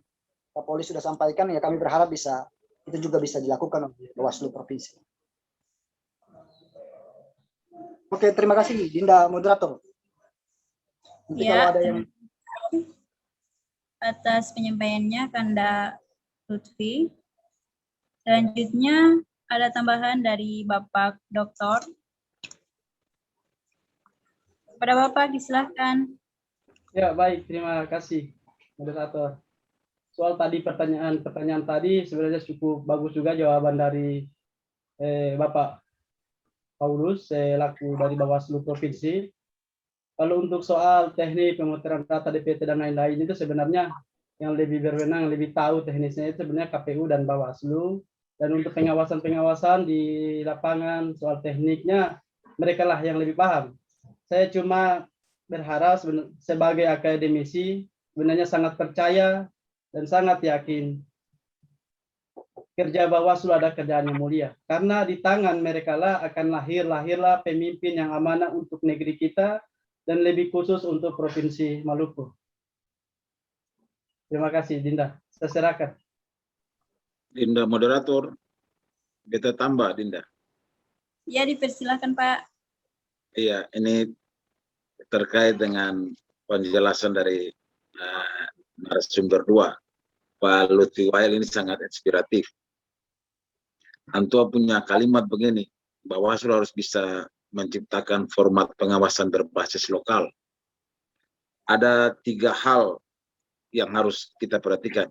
Kapolri sudah sampaikan, ya kami berharap itu juga bisa dilakukan oleh Bawaslu Provinsi. Oke, terima kasih Dinda moderator. Nanti Ya, kalau ada yang atas penyampaiannya Kanda Lutfi. Selanjutnya ada tambahan dari Bapak Doktor. Pada Bapak disilahkan. Ya, baik, terima kasih moderator. Soal tadi pertanyaan tadi sebenarnya cukup bagus juga jawaban dari Bapak Paulus selaku dari Bawaslu Provinsi. Kalau untuk soal teknik pemutaran data DPT dan lain-lain itu sebenarnya yang lebih berwenang, lebih tahu teknisnya itu sebenarnya KPU dan Bawaslu. Dan untuk pengawasan di lapangan soal tekniknya mereka lah yang lebih paham. Saya cuma berharap sebagai akademisi sebenarnya sangat percaya dan sangat yakin kerja Bawaslu ada kerjaan yang mulia. Karena di tangan mereka lah akan lahirlah pemimpin yang amanah untuk negeri kita dan lebih khusus untuk Provinsi Maluku. Terima kasih Dinda. Saya serahkan. Dinda moderator, kita tambah Dinda. Ya, dipersilakan Pak. Iya, ini terkait dengan penjelasan dari narasumber 2, Pak Lutfi Wail, ini sangat inspiratif. Antua punya kalimat begini, Bawaslu harus bisa menciptakan format pengawasan berbasis lokal. Ada 3 hal yang harus kita perhatikan.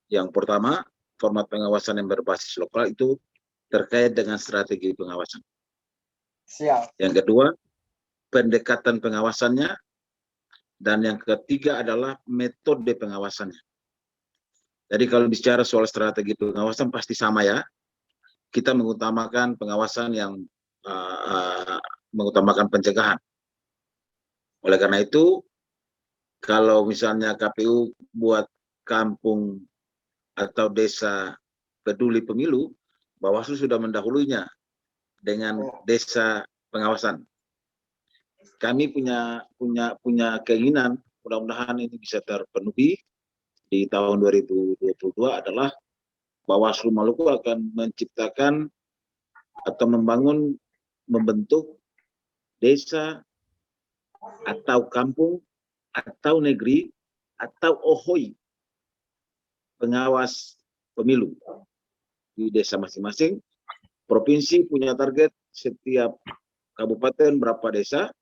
Yang pertama, format pengawasan yang berbasis lokal itu terkait dengan strategi pengawasan. siap. Yang kedua, pendekatan pengawasannya. Dan yang ketiga adalah metode pengawasannya. Jadi kalau bicara soal strategi pengawasan pasti sama ya. Kita mengutamakan pengawasan yang mengutamakan pencegahan. Oleh karena itu, kalau misalnya KPU buat kampung atau desa peduli pemilu, Bawaslu sudah mendahulunya dengan desa pengawasan. Kami punya keinginan, mudah-mudahan ini bisa terpenuhi di tahun 2022 adalah Bawaslu Maluku akan menciptakan atau membentuk desa atau kampung atau negeri atau OHOI pengawas pemilu di desa masing-masing. Provinsi punya target setiap kabupaten berapa desa,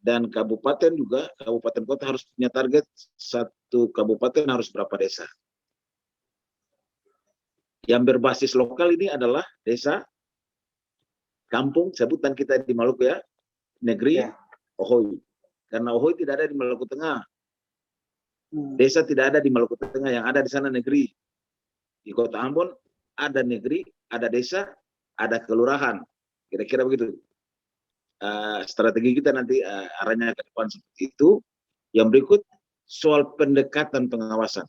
dan kabupaten juga, kabupaten kota harus punya target satu kabupaten harus berapa desa. Yang berbasis lokal ini adalah desa, kampung, sebutan kita di Maluku ya, negeri, OHOI. Karena OHOI tidak ada di Maluku Tengah. Desa tidak ada di Maluku Tengah, yang ada di sana negeri. Di Kota Ambon ada negeri, ada desa, ada kelurahan. Kira-kira begitu. Strategi kita nanti arahnya ke depan seperti itu. Yang berikut soal pendekatan pengawasan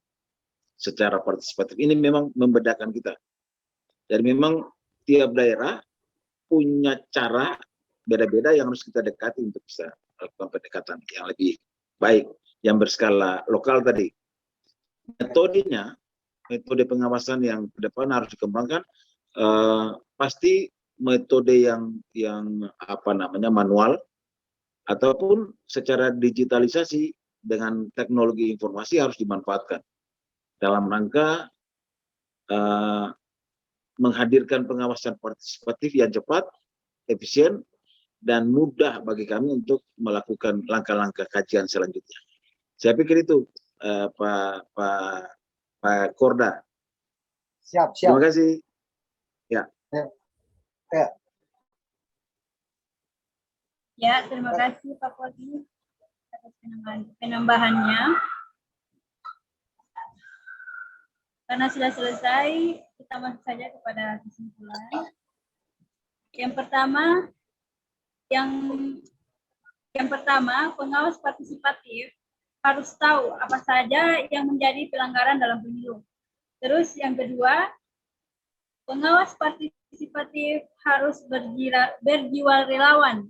secara partisipatif ini memang membedakan kita. Dan memang tiap daerah punya cara beda-beda yang harus kita dekati untuk bisa melakukan pendekatan yang lebih baik, yang berskala lokal tadi. Metodenya, metode pengawasan yang ke depan harus dikembangkan, pasti metode yang manual ataupun secara digitalisasi dengan teknologi informasi harus dimanfaatkan dalam rangka menghadirkan pengawasan partisipatif yang cepat, efisien, dan mudah bagi kami untuk melakukan langkah-langkah kajian selanjutnya. Saya pikir itu Pak Korda. Siap. Terima kasih. Ya. Ya, terima kasih Pak Polri atas penambahannya. Karena sudah selesai, kita masuk saja kepada kesimpulan. Yang pertama, pengawas partisipatif harus tahu apa saja yang menjadi pelanggaran dalam pemilu. Terus yang kedua, pengawas partisipatif harus berjiwa relawan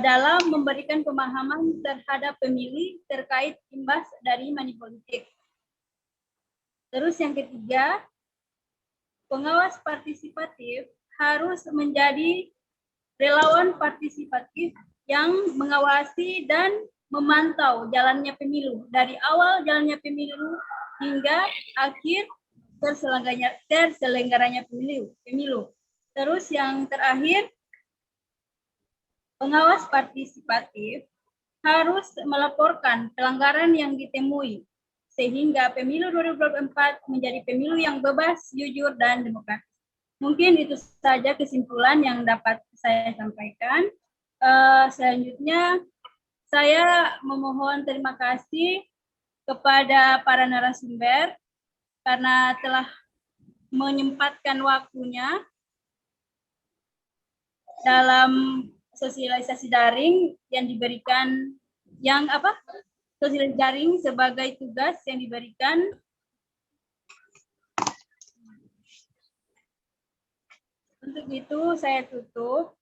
dalam memberikan pemahaman terhadap pemilih terkait imbas dari money politik. Terus yang ketiga, pengawas partisipatif harus menjadi relawan partisipatif yang mengawasi dan memantau jalannya pemilu, dari awal jalannya pemilu hingga akhir terselenggaranya pemilu. Terus yang terakhir, pengawas partisipatif harus melaporkan pelanggaran yang ditemui sehingga pemilu 2024 menjadi pemilu yang bebas, jujur, dan demokratis. Mungkin itu saja kesimpulan yang dapat saya sampaikan. Selanjutnya, saya memohon terima kasih kepada para narasumber karena telah menyempatkan waktunya dalam sosialisasi daring yang diberikan, sosialisasi daring sebagai tugas yang diberikan. Untuk itu saya tutup.